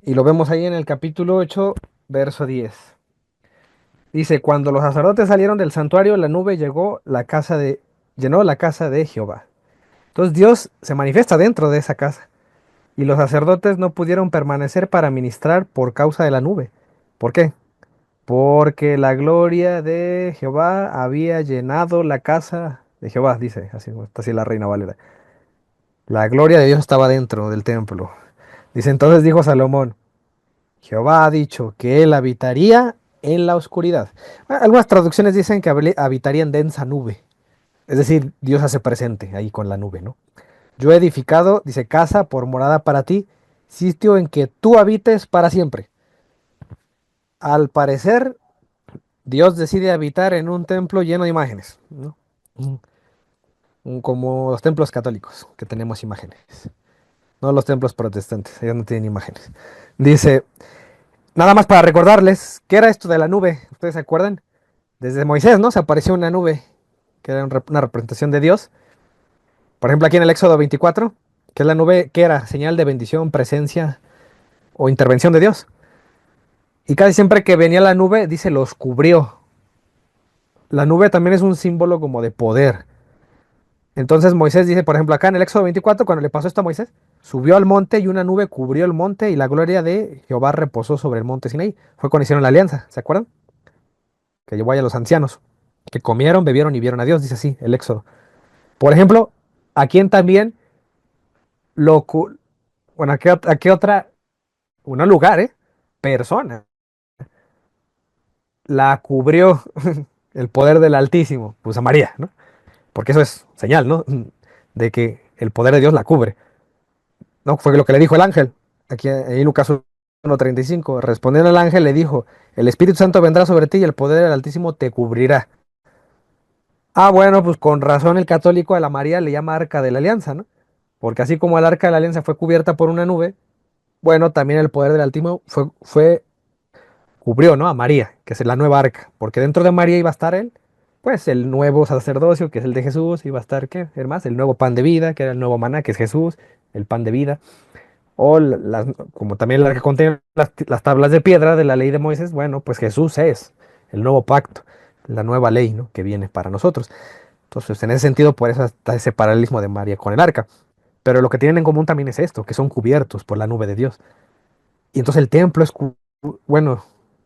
y lo vemos ahí en el capítulo 8, verso 10. Dice, cuando los sacerdotes salieron del santuario, la nube llenó la casa de Jehová. Entonces Dios se manifiesta dentro de esa casa. Y los sacerdotes no pudieron permanecer para ministrar por causa de la nube. ¿Por qué? Porque la gloria de Jehová había llenado la casa de Jehová, dice, así, está así la Reina Valera. La gloria de Dios estaba dentro del templo. Dice, entonces dijo Salomón, Jehová ha dicho que él habitaría en la oscuridad. Algunas traducciones dicen que habitaría en densa nube. Es decir, Dios hace presente ahí con la nube, ¿no? Yo he edificado, dice, casa por morada para ti, sitio en que tú habites para siempre. Al parecer, Dios decide habitar en un templo lleno de imágenes, ¿no? Como los templos católicos, que tenemos imágenes. No los templos protestantes, ellos no tienen imágenes. Dice, nada más para recordarles, ¿qué era esto de la nube? ¿Ustedes se acuerdan? Desde Moisés, ¿no? Se apareció una nube, que era una representación de Dios. Por ejemplo, aquí en el Éxodo 24, que es la nube, que era señal de bendición, presencia o intervención de Dios. Y casi siempre que venía la nube, dice, los cubrió. La nube también es un símbolo como de poder. Entonces Moisés dice, por ejemplo, acá en el Éxodo 24, cuando le pasó esto a Moisés, subió al monte y una nube cubrió el monte y la gloria de Jehová reposó sobre el monte Sinaí. Fue cuando hicieron la alianza, ¿se acuerdan? Que llevó ahí a los ancianos, que comieron, bebieron y vieron a Dios, dice así el Éxodo. Por ejemplo, ¿a quién también lo... Bueno, ¿a qué otra? Un lugar, ¿eh? Persona. La cubrió el poder del Altísimo, pues a María, ¿no? Porque eso es señal, ¿no? De que el poder de Dios la cubre. No, fue lo que le dijo el ángel. Aquí en Lucas 1:35. Respondiendo al ángel le dijo, el Espíritu Santo vendrá sobre ti y el poder del Altísimo te cubrirá. Ah, bueno, pues con razón el católico a la María le llama Arca de la Alianza, ¿no? Porque así como el Arca de la Alianza fue cubierta por una nube, bueno, también el poder del Altísimo cubrió, ¿no? A María, que es la nueva arca. Porque dentro de María iba a estar pues el nuevo sacerdocio, que es el de Jesús, iba a estar, ¿qué? Más, el nuevo pan de vida, que era el nuevo maná, que es Jesús, el pan de vida. O como también la que contiene las tablas de piedra de la ley de Moisés, bueno, pues Jesús es el nuevo pacto, la nueva ley, ¿no? Que viene para nosotros. Entonces, en ese sentido, por eso está ese paralelismo de María con el arca. Pero lo que tienen en común también es esto, que son cubiertos por la nube de Dios. Y entonces el templo bueno,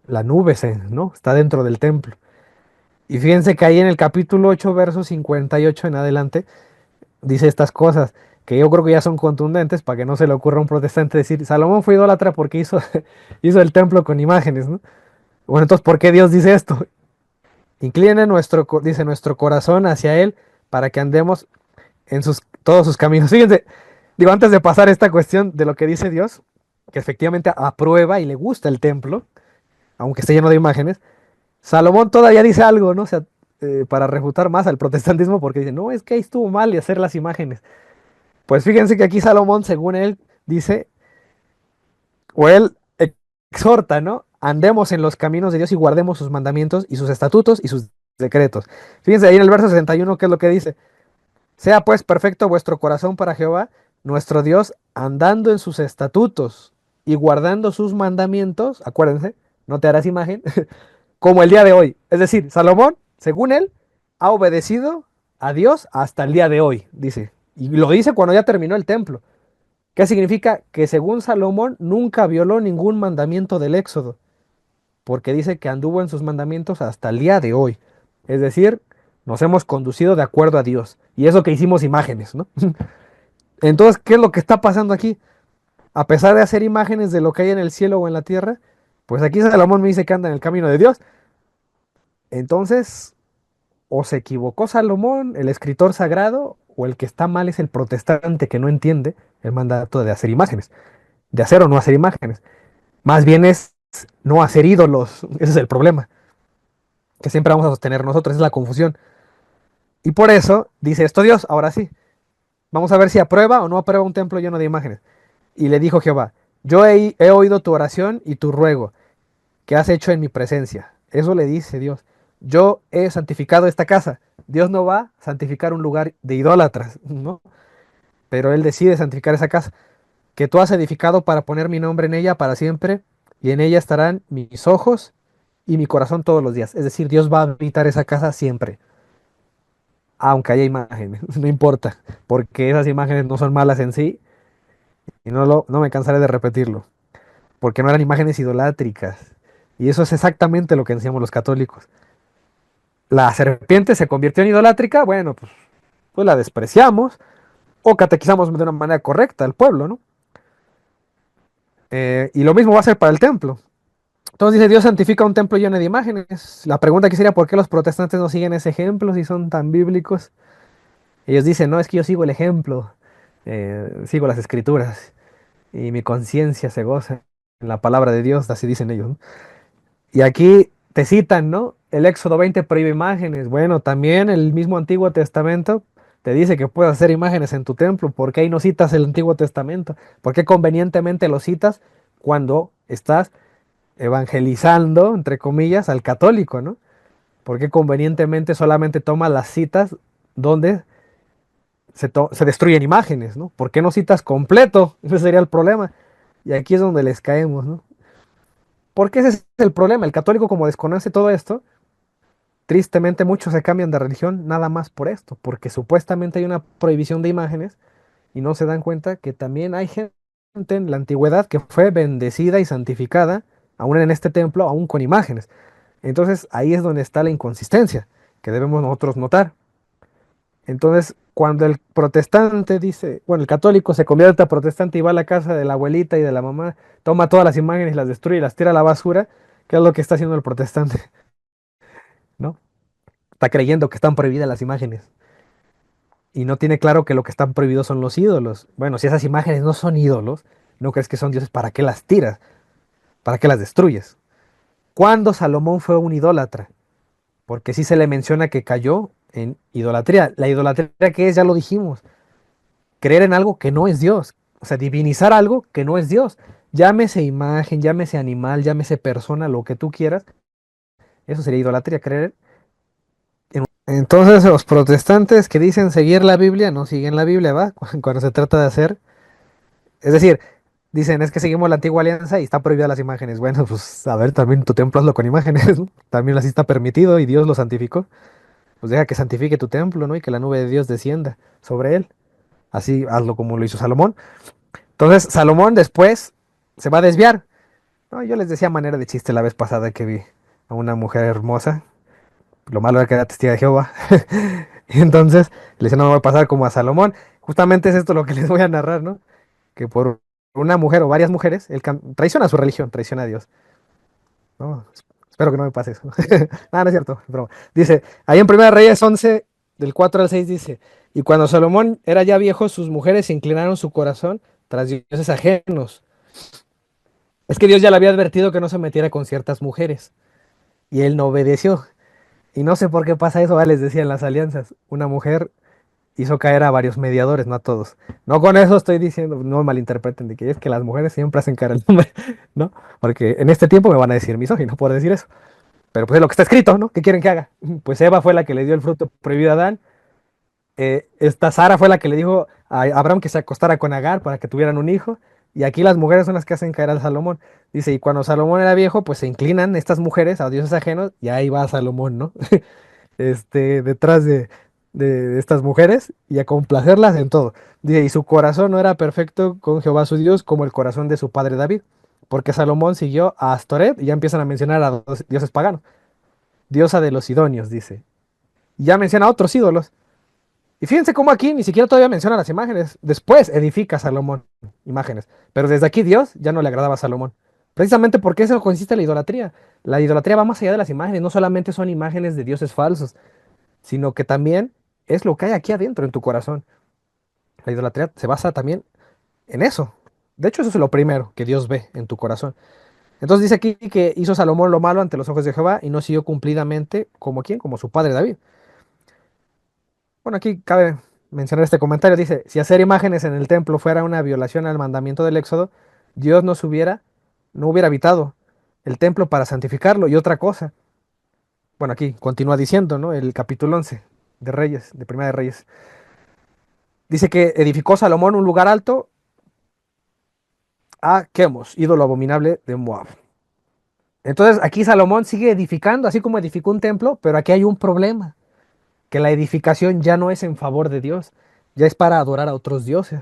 la nube ¿no? Está dentro del templo. Y fíjense que ahí en el capítulo 8 verso 58 en adelante, dice estas cosas que yo creo que ya son contundentes para que no se le ocurra a un protestante decir, Salomón fue idólatra porque hizo el templo con imágenes, ¿no? Bueno, entonces, ¿por qué Dios dice esto? Incline dice, nuestro corazón hacia Él para que andemos en todos sus caminos. Fíjense, digo, antes de pasar esta cuestión de lo que dice Dios, que efectivamente aprueba y le gusta el templo, aunque esté lleno de imágenes, Salomón todavía dice algo, ¿no? O sea, para refutar más al protestantismo, porque dice, no, es que ahí estuvo mal y hacer las imágenes. Pues fíjense que aquí Salomón, según él, dice, o él exhorta, ¿no? Andemos en los caminos de Dios y guardemos sus mandamientos y sus estatutos y sus decretos. Fíjense ahí en el verso 61, ¿qué es lo que dice? Sea pues perfecto vuestro corazón para Jehová, nuestro Dios, andando en sus estatutos y guardando sus mandamientos, acuérdense, no te harás imagen, como el día de hoy. Es decir, Salomón, según él, ha obedecido a Dios hasta el día de hoy, dice. Y lo dice cuando ya terminó el templo. ¿Qué significa? Que según Salomón nunca violó ningún mandamiento del Éxodo, porque dice que anduvo en sus mandamientos hasta el día de hoy. Es decir, nos hemos conducido de acuerdo a Dios. Y eso que hicimos imágenes, ¿no? Entonces, ¿qué es lo que está pasando aquí? A pesar de hacer imágenes de lo que hay en el cielo o en la tierra, pues aquí Salomón me dice que anda en el camino de Dios. Entonces, o se equivocó Salomón, el escritor sagrado, o el que está mal es el protestante que no entiende el mandato de hacer imágenes, de hacer o no hacer imágenes. Más bien es no hacer ídolos, ese es el problema, que siempre vamos a sostener nosotros, es la confusión. Y por eso dice esto Dios, ahora sí, vamos a ver si aprueba o no aprueba un templo lleno de imágenes. Y le dijo Jehová, yo he oído tu oración y tu ruego que has hecho en mi presencia. Eso le dice Dios. Yo he santificado esta casa. Dios no va a santificar un lugar de idólatras, ¿no? Pero Él decide santificar esa casa que tú has edificado para poner mi nombre en ella para siempre, y en ella estarán mis ojos y mi corazón todos los días. Es decir, Dios va a habitar esa casa siempre, aunque haya imágenes, no importa, porque esas imágenes no son malas en sí y no me cansaré de repetirlo, porque no eran imágenes idolátricas. Y eso es exactamente lo que enseñamos los católicos. La serpiente se convirtió en idolátrica, bueno, pues la despreciamos o catequizamos de una manera correcta al pueblo, ¿no? Y lo mismo va a ser para el templo. Entonces dice, Dios santifica un templo lleno de imágenes. La pregunta aquí sería, ¿por qué los protestantes no siguen ese ejemplo si son tan bíblicos? Ellos dicen, no, es que yo sigo el ejemplo, sigo las escrituras y mi conciencia se goza en la palabra de Dios, así dicen ellos, ¿no? Y aquí te citan, ¿no? El Éxodo 20 prohíbe imágenes. Bueno, también el mismo Antiguo Testamento te dice que puedes hacer imágenes en tu templo. ¿Por qué ahí no citas el Antiguo Testamento? ¿Por qué convenientemente lo citas cuando estás evangelizando, entre comillas, al católico, ¿no? ¿Por qué convenientemente solamente tomas las citas donde se destruyen imágenes, ¿no? ¿Por qué no citas completo? Ese sería el problema. Y aquí es donde les caemos, ¿no? Porque ese es el problema. El católico, como desconoce todo esto, tristemente muchos se cambian de religión nada más por esto, porque supuestamente hay una prohibición de imágenes y no se dan cuenta que también hay gente en la antigüedad que fue bendecida y santificada, aún en este templo, aún con imágenes. Entonces ahí es donde está la inconsistencia que debemos nosotros notar. Entonces, cuando el protestante dice, bueno, el católico se convierte a protestante y va a la casa de la abuelita y de la mamá, toma todas las imágenes, las destruye y las tira a la basura, ¿qué es lo que está haciendo el protestante? ¿No? Está creyendo que están prohibidas las imágenes y no tiene claro que lo que están prohibidos son los ídolos. Bueno, si esas imágenes no son ídolos, no crees que son dioses, ¿para qué las tiras? ¿Para qué las destruyes? ¿Cuándo Salomón fue un idólatra? Porque sí se le menciona que cayó en idolatría. La idolatría que es, ya lo dijimos, creer en algo que no es Dios, o sea, divinizar algo que no es Dios. Llámese imagen, llámese animal, llámese persona, lo que tú quieras, eso sería idolatría, creer en... Entonces los protestantes que dicen seguir la Biblia no siguen la Biblia, ¿va? Cuando se trata de hacer, es decir, dicen es que seguimos la antigua alianza y está prohibida las imágenes. Bueno, pues a ver, también tu templo hazlo con imágenes, ¿no? También así está permitido y Dios lo santificó. Pues deja que santifique tu templo, ¿no? Y que la nube de Dios descienda sobre él. Así hazlo como lo hizo Salomón. Entonces, Salomón después se va a desviar. No, yo les decía manera de chiste la vez pasada que vi a una mujer hermosa. Lo malo era que era testiga de Jehová. Y entonces le decía, no me va a pasar como a Salomón. Justamente es esto lo que les voy a narrar, ¿no? Que por una mujer o varias mujeres, él traiciona su religión, traiciona a Dios. No, espero que no me pase eso. No, no es cierto, es broma. Dice, ahí en Primera Reyes 11, del 4 al 6 dice, y cuando Salomón era ya viejo, sus mujeres inclinaron su corazón tras dioses ajenos. Es que Dios ya le había advertido que no se metiera con ciertas mujeres, y él no obedeció. Y no sé por qué pasa eso, les decía en las alianzas, una mujer hizo caer a varios mediadores, no a todos. No con eso estoy diciendo, no me malinterpreten, de que es que las mujeres siempre hacen caer al hombre, ¿no? Porque en este tiempo me van a decir misógino por decir eso. Pero pues es lo que está escrito, ¿no? ¿Qué quieren que haga? Pues Eva fue la que le dio el fruto prohibido a Adán. Esta Sara fue la que le dijo a Abraham que se acostara con Agar para que tuvieran un hijo. Y aquí las mujeres son las que hacen caer al Salomón. Dice, y cuando Salomón era viejo, pues se inclinan estas mujeres a dioses ajenos y ahí va Salomón, ¿no? Detrás de estas mujeres y a complacerlas en todo. Dice, y su corazón no era perfecto con Jehová su Dios como el corazón de su padre David, porque Salomón siguió a Astoret y ya empiezan a mencionar a dos dioses paganos. Diosa de los Sidonios, dice. Y ya menciona a otros ídolos. Y fíjense cómo aquí ni siquiera todavía menciona las imágenes. Después edifica Salomón imágenes. Pero desde aquí Dios ya no le agradaba a Salomón. Precisamente porque eso consiste en la idolatría. La idolatría va más allá de las imágenes. No solamente son imágenes de dioses falsos, sino que también es lo que hay aquí adentro en tu corazón. La idolatría se basa también en eso. De hecho, eso es lo primero que Dios ve en tu corazón. Entonces dice aquí que hizo Salomón lo malo ante los ojos de Jehová y no siguió cumplidamente como quién, como su padre David. Bueno, aquí cabe mencionar este comentario. Dice, si hacer imágenes en el templo fuera una violación al mandamiento del Éxodo, Dios no hubiera habitado el templo para santificarlo. Y otra cosa, bueno, aquí continúa diciendo, ¿no? El capítulo 11 de Reyes, de Primera de Reyes. Dice que edificó Salomón un lugar alto a Chemos, ídolo abominable de Moab. Entonces aquí Salomón sigue edificando, así como edificó un templo, pero aquí hay un problema, que la edificación ya no es en favor de Dios, ya es para adorar a otros dioses.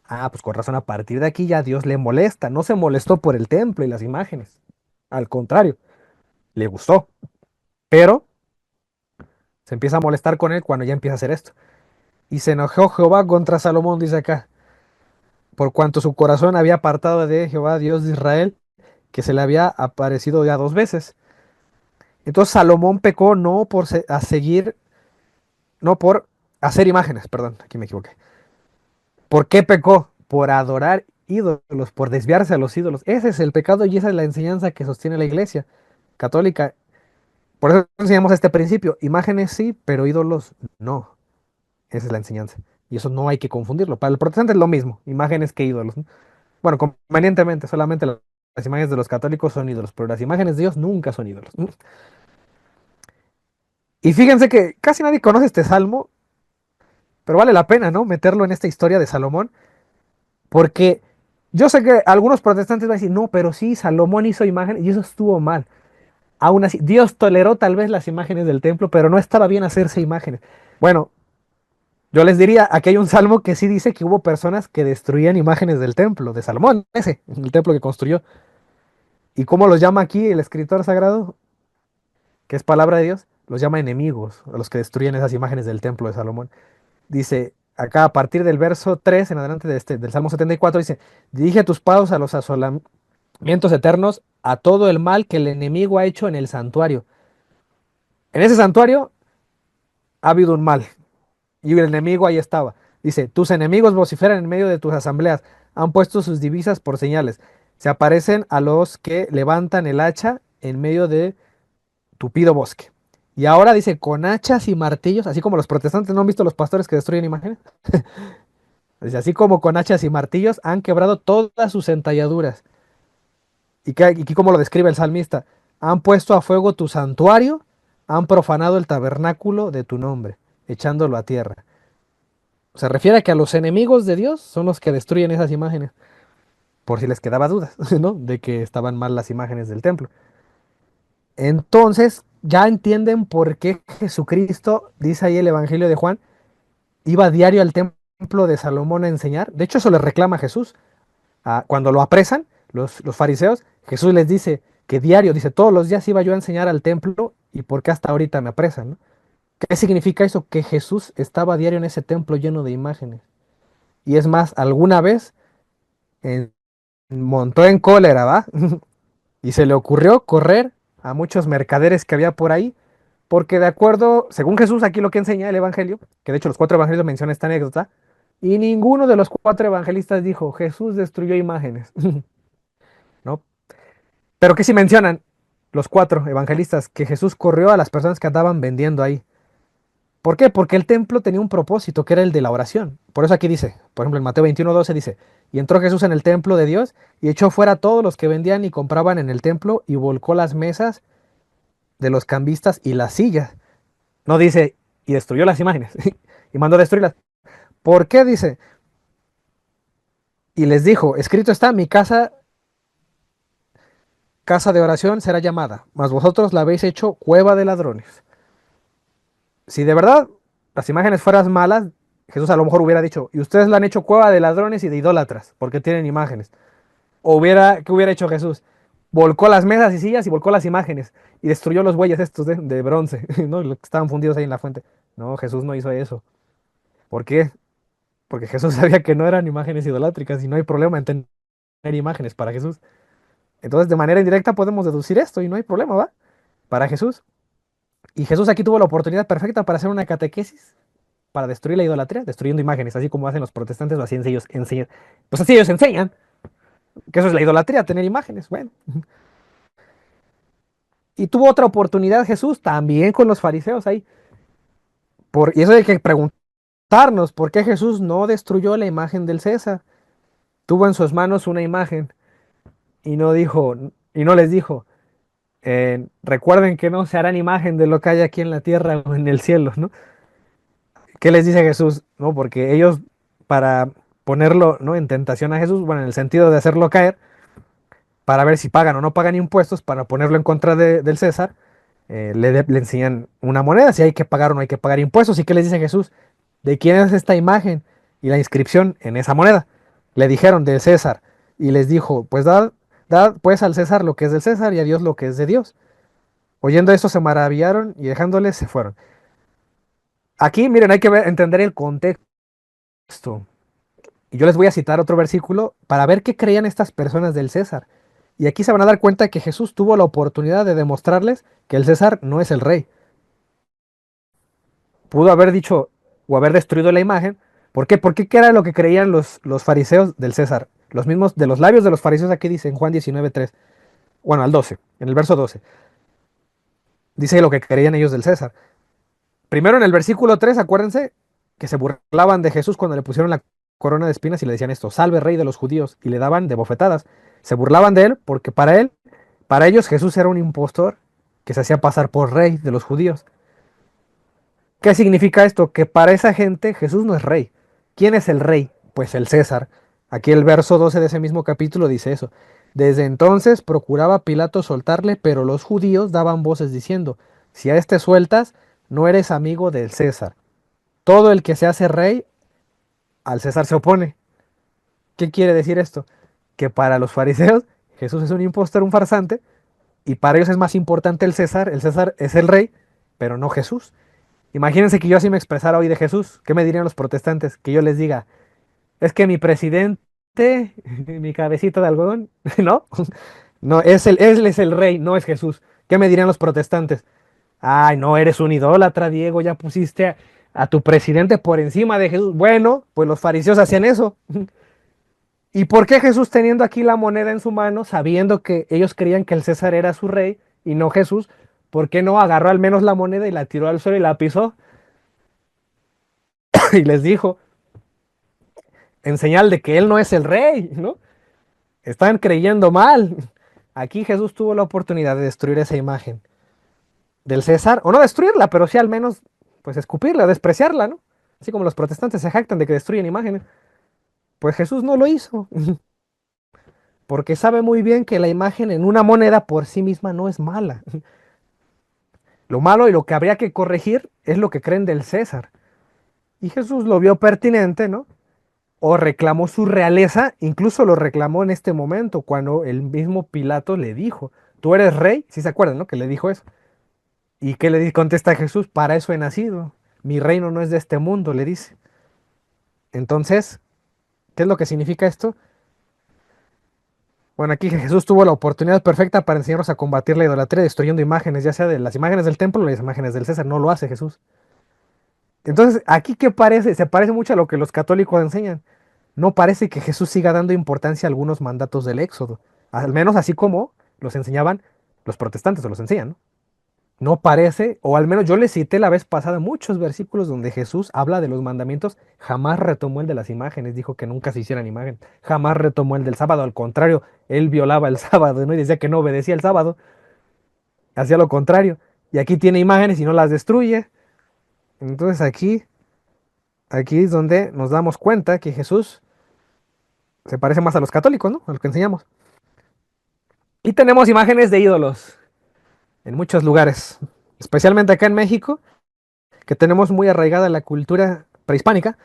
Ah, pues con razón, a partir de aquí ya Dios le molesta, no se molestó por el templo y las imágenes, al contrario, le gustó, pero se empieza a molestar con él cuando ya empieza a hacer esto. Y se enojó Jehová contra Salomón, dice acá, por cuanto su corazón había apartado de Jehová, Dios de Israel, que se le había aparecido ya 2 veces. Entonces Salomón pecó no por a seguir, no por hacer imágenes, perdón, aquí me equivoqué. ¿Por qué pecó? Por adorar ídolos, por desviarse a los ídolos. Ese es el pecado y esa es la enseñanza que sostiene la iglesia católica. Por eso enseñamos este principio. Imágenes sí, pero ídolos no. Esa es la enseñanza. Y eso no hay que confundirlo. Para el protestante es lo mismo, imágenes que ídolos, ¿no? Bueno, convenientemente, solamente las imágenes de los católicos son ídolos, pero las imágenes de Dios nunca son ídolos. Y fíjense que casi nadie conoce este salmo, pero vale la pena, ¿no? Meterlo en esta historia de Salomón, porque yo sé que algunos protestantes van a decir, no, pero sí, Salomón hizo imágenes y eso estuvo mal. Aún así, Dios toleró tal vez las imágenes del templo, pero no estaba bien hacerse imágenes. Bueno, yo les diría, aquí hay un salmo que sí dice que hubo personas que destruían imágenes del templo, de Salomón, ese, el templo que construyó. ¿Y cómo los llama aquí el escritor sagrado, que es palabra de Dios? Los llama enemigos, a los que destruyen esas imágenes del templo de Salomón. Dice, acá a partir del verso 3 en adelante del Salmo 74, dice, dirige tus pasos a los asolamientos eternos, a todo el mal que el enemigo ha hecho en el santuario. En ese santuario ha habido un mal, y el enemigo ahí estaba. Dice, tus enemigos vociferan en medio de tus asambleas, han puesto sus divisas por señales, se aparecen a los que levantan el hacha en medio de tupido bosque. Y ahora dice, con hachas y martillos, así como los protestantes no han visto los pastores que destruyen imágenes. Dice, así como con hachas y martillos han quebrado todas sus entalladuras. Y como lo describe el salmista, han puesto a fuego tu santuario, han profanado el tabernáculo de tu nombre, echándolo a tierra. Se refiere a que a los enemigos de Dios son los que destruyen esas imágenes, por si les quedaba dudas, ¿no? De que estaban mal las imágenes del templo. Entonces, ya entienden por qué Jesucristo, dice ahí el Evangelio de Juan, iba diario al templo de Salomón a enseñar. De hecho, eso le reclama a Jesús. Cuando lo apresan, los fariseos, Jesús les dice que diario, dice, todos los días iba yo a enseñar al templo y por qué hasta ahorita me apresan, ¿no? ¿Qué significa eso? Que Jesús estaba diario en ese templo lleno de imágenes. Y es más, alguna vez montó en cólera, ¿va? Y se le ocurrió correr a muchos mercaderes que había por ahí, porque de acuerdo, según Jesús, aquí lo que enseña el Evangelio, que de hecho los 4 evangelios mencionan esta anécdota, y ninguno de los 4 evangelistas dijo, Jesús destruyó imágenes, ¿no? Pero que sí mencionan los 4 evangelistas que Jesús corrió a las personas que andaban vendiendo ahí. ¿Por qué? Porque el templo tenía un propósito, que era el de la oración. Por eso aquí dice, por ejemplo, en Mateo 21:12 dice, y entró Jesús en el templo de Dios y echó fuera a todos los que vendían y compraban en el templo y volcó las mesas de los cambistas y las sillas. No dice, y destruyó las imágenes, y mandó a destruirlas. ¿Por qué dice? Y les dijo, escrito está, mi casa, casa de oración será llamada, mas vosotros la habéis hecho cueva de ladrones. Si de verdad las imágenes fueran malas, Jesús a lo mejor hubiera dicho, y ustedes la han hecho cueva de ladrones y de idólatras, porque tienen imágenes. ¿Qué hubiera hecho Jesús? Volcó las mesas y sillas y volcó las imágenes y destruyó los bueyes estos de bronce, ¿no? Los que estaban fundidos ahí en la fuente. No, Jesús no hizo eso. ¿Por qué? Porque Jesús sabía que no eran imágenes idolátricas y no hay problema en tener imágenes para Jesús. Entonces, de manera indirecta podemos deducir esto y no hay problema, ¿va? Para Jesús. Y Jesús aquí tuvo la oportunidad perfecta para hacer una catequesis para destruir la idolatría, destruyendo imágenes, así como hacen los protestantes o así ellos enseñan. Pues así ellos enseñan, que eso es la idolatría, tener imágenes. Bueno. Y tuvo otra oportunidad Jesús también con los fariseos ahí. Y eso hay que preguntarnos, ¿por qué Jesús no destruyó la imagen del César? Tuvo en sus manos una imagen y no dijo, y no les dijo, recuerden que no se harán imagen de lo que hay aquí en la tierra o en el cielo, ¿no? ¿Qué les dice Jesús? No, porque ellos, para ponerlo, ¿no?, en tentación a Jesús, bueno, en el sentido de hacerlo caer, para ver si pagan o no pagan impuestos, para ponerlo en contra del César, le enseñan una moneda, si hay que pagar o no hay que pagar impuestos. ¿Y qué les dice Jesús? ¿De quién es esta imagen y la inscripción en esa moneda? Le dijeron de César y les dijo, pues dad pues al César lo que es del César y a Dios lo que es de Dios. Oyendo esto se maravillaron y dejándoles se fueron. Aquí, miren, hay que entender el contexto. Y yo les voy a citar otro versículo para ver qué creían estas personas del César. Y aquí se van a dar cuenta que Jesús tuvo la oportunidad de demostrarles que el César no es el rey. Pudo haber dicho o haber destruido la imagen. ¿Por qué? Porque ¿qué era lo que creían los fariseos del César? Los mismos de los labios de los fariseos aquí dice en Juan 19:3. Bueno, al 12, en el verso 12. Dice lo que creían ellos del César. Primero en el versículo 3, acuérdense que se burlaban de Jesús cuando le pusieron la corona de espinas y le decían esto, salve rey de los judíos, y le daban de bofetadas. Se burlaban de él porque para ellos Jesús era un impostor que se hacía pasar por rey de los judíos. ¿Qué significa esto? Que para esa gente Jesús no es rey. ¿Quién es el rey? Pues el César. Aquí el verso 12 de ese mismo capítulo dice eso. Desde entonces procuraba Pilato soltarle, pero los judíos daban voces diciendo, si a este sueltas, no eres amigo del César. Todo el que se hace rey, al César se opone. ¿Qué quiere decir esto? Que para los fariseos Jesús es un impostor, un farsante, y para ellos es más importante el César es el rey, pero no Jesús. Imagínense que yo así me expresara hoy de Jesús. ¿Qué me dirían los protestantes? Que yo les diga, es que mi presidente, mi cabecita de algodón, ¿no? No, él es el rey, no es Jesús. ¿Qué me dirían los protestantes? Ay, no, eres un idólatra, Diego, ya pusiste a tu presidente por encima de Jesús. Bueno, pues los fariseos hacían eso. ¿Y por qué Jesús teniendo aquí la moneda en su mano, sabiendo que ellos creían que el César era su rey y no Jesús, por qué no agarró al menos la moneda y la tiró al suelo y la pisó? Y les dijo, en señal de que él no es el rey, ¿no? Están creyendo mal. Aquí Jesús tuvo la oportunidad de destruir esa imagen del César, o no destruirla, pero sí al menos, pues escupirla, despreciarla, ¿no? Así como los protestantes se jactan de que destruyen imágenes. Pues Jesús no lo hizo, porque sabe muy bien que la imagen en una moneda por sí misma no es mala. Lo malo y lo que habría que corregir es lo que creen del César. Y Jesús lo vio pertinente, ¿no? O reclamó su realeza, incluso lo reclamó en este momento, cuando el mismo Pilato le dijo, ¿tú eres rey? Si se acuerdan, ¿no? Que le dijo eso. ¿Y qué le contesta Jesús? Para eso he nacido. Mi reino no es de este mundo, le dice. Entonces, ¿qué es lo que significa esto? Bueno, aquí Jesús tuvo la oportunidad perfecta para enseñarnos a combatir la idolatría destruyendo imágenes, ya sea de las imágenes del templo o las imágenes del César. No lo hace Jesús. Entonces, aquí ¿qué parece? Se parece mucho a lo que los católicos enseñan. No parece que Jesús siga dando importancia a algunos mandatos del Éxodo. Al menos así como los enseñaban los protestantes, o los enseñan, ¿no? No parece, o al menos yo le cité la vez pasada muchos versículos donde Jesús habla de los mandamientos, jamás retomó el de las imágenes, dijo que nunca se hicieran imagen, jamás retomó el del sábado, al contrario, él violaba el sábado, ¿no? Y decía que no obedecía el sábado, hacía lo contrario. Y aquí tiene imágenes y no las destruye. Entonces aquí es donde nos damos cuenta que Jesús se parece más a los católicos, ¿no? A lo que enseñamos. Y tenemos imágenes de ídolos en muchos lugares, especialmente acá en México, que tenemos muy arraigada la cultura prehispánica,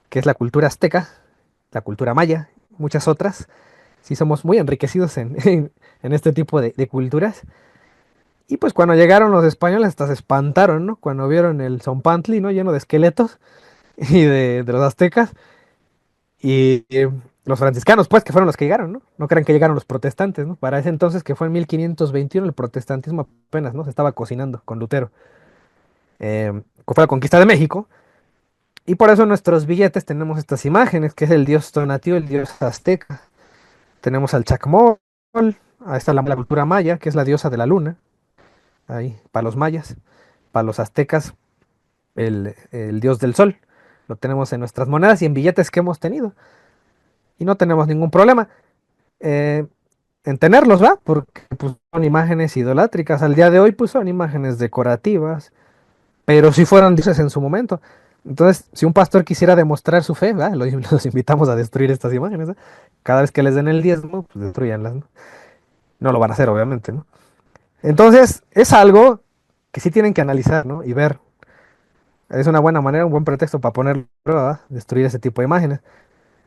que es la cultura azteca, la cultura maya, muchas otras. Sí somos muy enriquecidos en este tipo de culturas. Y pues cuando llegaron los españoles hasta se espantaron, ¿no? Cuando vieron el Zompantli, ¿no? Lleno de esqueletos y de los aztecas. Y los franciscanos, pues, que fueron los que llegaron, ¿no? No crean que llegaron los protestantes, ¿no? Para ese entonces, que fue en 1521, el protestantismo apenas, ¿no? Se estaba cocinando con Lutero. Fue la conquista de México. Y por eso en nuestros billetes tenemos estas imágenes, que es el dios Tonatiuh, el dios azteca. Tenemos al Chacmol, ahí está la cultura maya, que es la diosa de la luna, ahí, para los mayas. Para los aztecas, el dios del sol. Lo tenemos en nuestras monedas y en billetes que hemos tenido. Y no tenemos ningún problema en tenerlos, ¿va? Porque pues, son imágenes idolátricas. Al día de hoy, pues son imágenes decorativas, pero si fueron dioses en su momento. Entonces, si un pastor quisiera demostrar su fe, ¿va? Los invitamos a destruir estas imágenes, ¿va? Cada vez que les den el diezmo, pues destruyanlas, ¿no? No lo van a hacer, obviamente, ¿no? Entonces, es algo que sí tienen que analizar, ¿no? Y ver. Es una buena manera, un buen pretexto para ponerlo, ¿verdad? Destruir ese tipo de imágenes.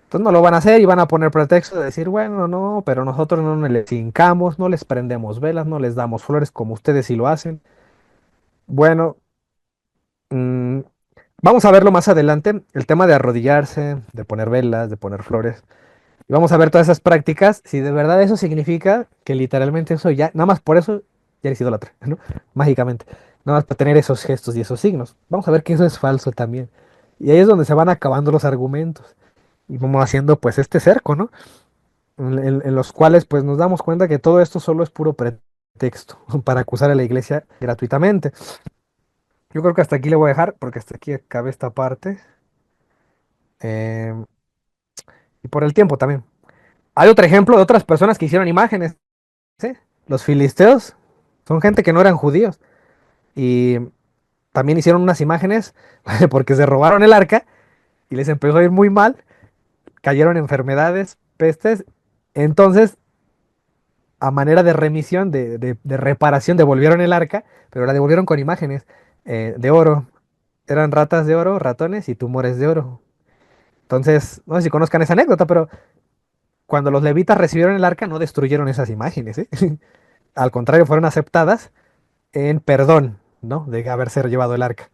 Entonces no lo van a hacer y van a poner pretexto de decir, bueno, no, pero nosotros no les hincamos, no les prendemos velas, no les damos flores como ustedes sí lo hacen. Bueno, mm, vamos a verlo más adelante, el tema de arrodillarse, de poner velas, de poner flores. Y vamos a ver todas esas prácticas, si de verdad eso significa que literalmente eso ya, nada más por eso, ya eres idólatra, ¿no? Mágicamente. Nada más para tener esos gestos y esos signos. Vamos a ver que eso es falso también. Y ahí es donde se van acabando los argumentos. Y vamos haciendo pues este cerco, ¿no? En los cuales pues nos damos cuenta que todo esto solo es puro pretexto para acusar a la iglesia gratuitamente. Yo creo que hasta aquí le voy a dejar porque hasta aquí acabé esta parte. eh, y por el tiempo también. Hay otro ejemplo de otras personas que hicieron imágenes. ¿Sí? Los filisteos son gente que no eran judíos y también hicieron unas imágenes porque se robaron el arca y les empezó a ir muy mal, cayeron enfermedades, pestes. Entonces, a manera de remisión, de reparación, devolvieron el arca, pero la devolvieron con imágenes de oro. Eran ratas de oro, ratones y tumores de oro. Entonces, no sé si conozcan esa anécdota, pero cuando los levitas recibieron el arca no destruyeron esas imágenes, ¿eh? Al contrario, fueron aceptadas en perdón, ¿no? De haberse llevado el arca.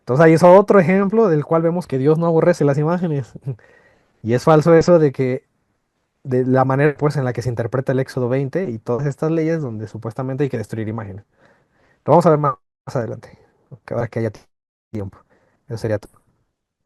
Entonces ahí es otro ejemplo del cual vemos que Dios no aborrece las imágenes. Y es falso eso de que de la manera pues en la que se interpreta el Éxodo 20 y todas estas leyes donde supuestamente hay que destruir imágenes. Lo vamos a ver más adelante, ahora que haya tiempo. Eso sería todo.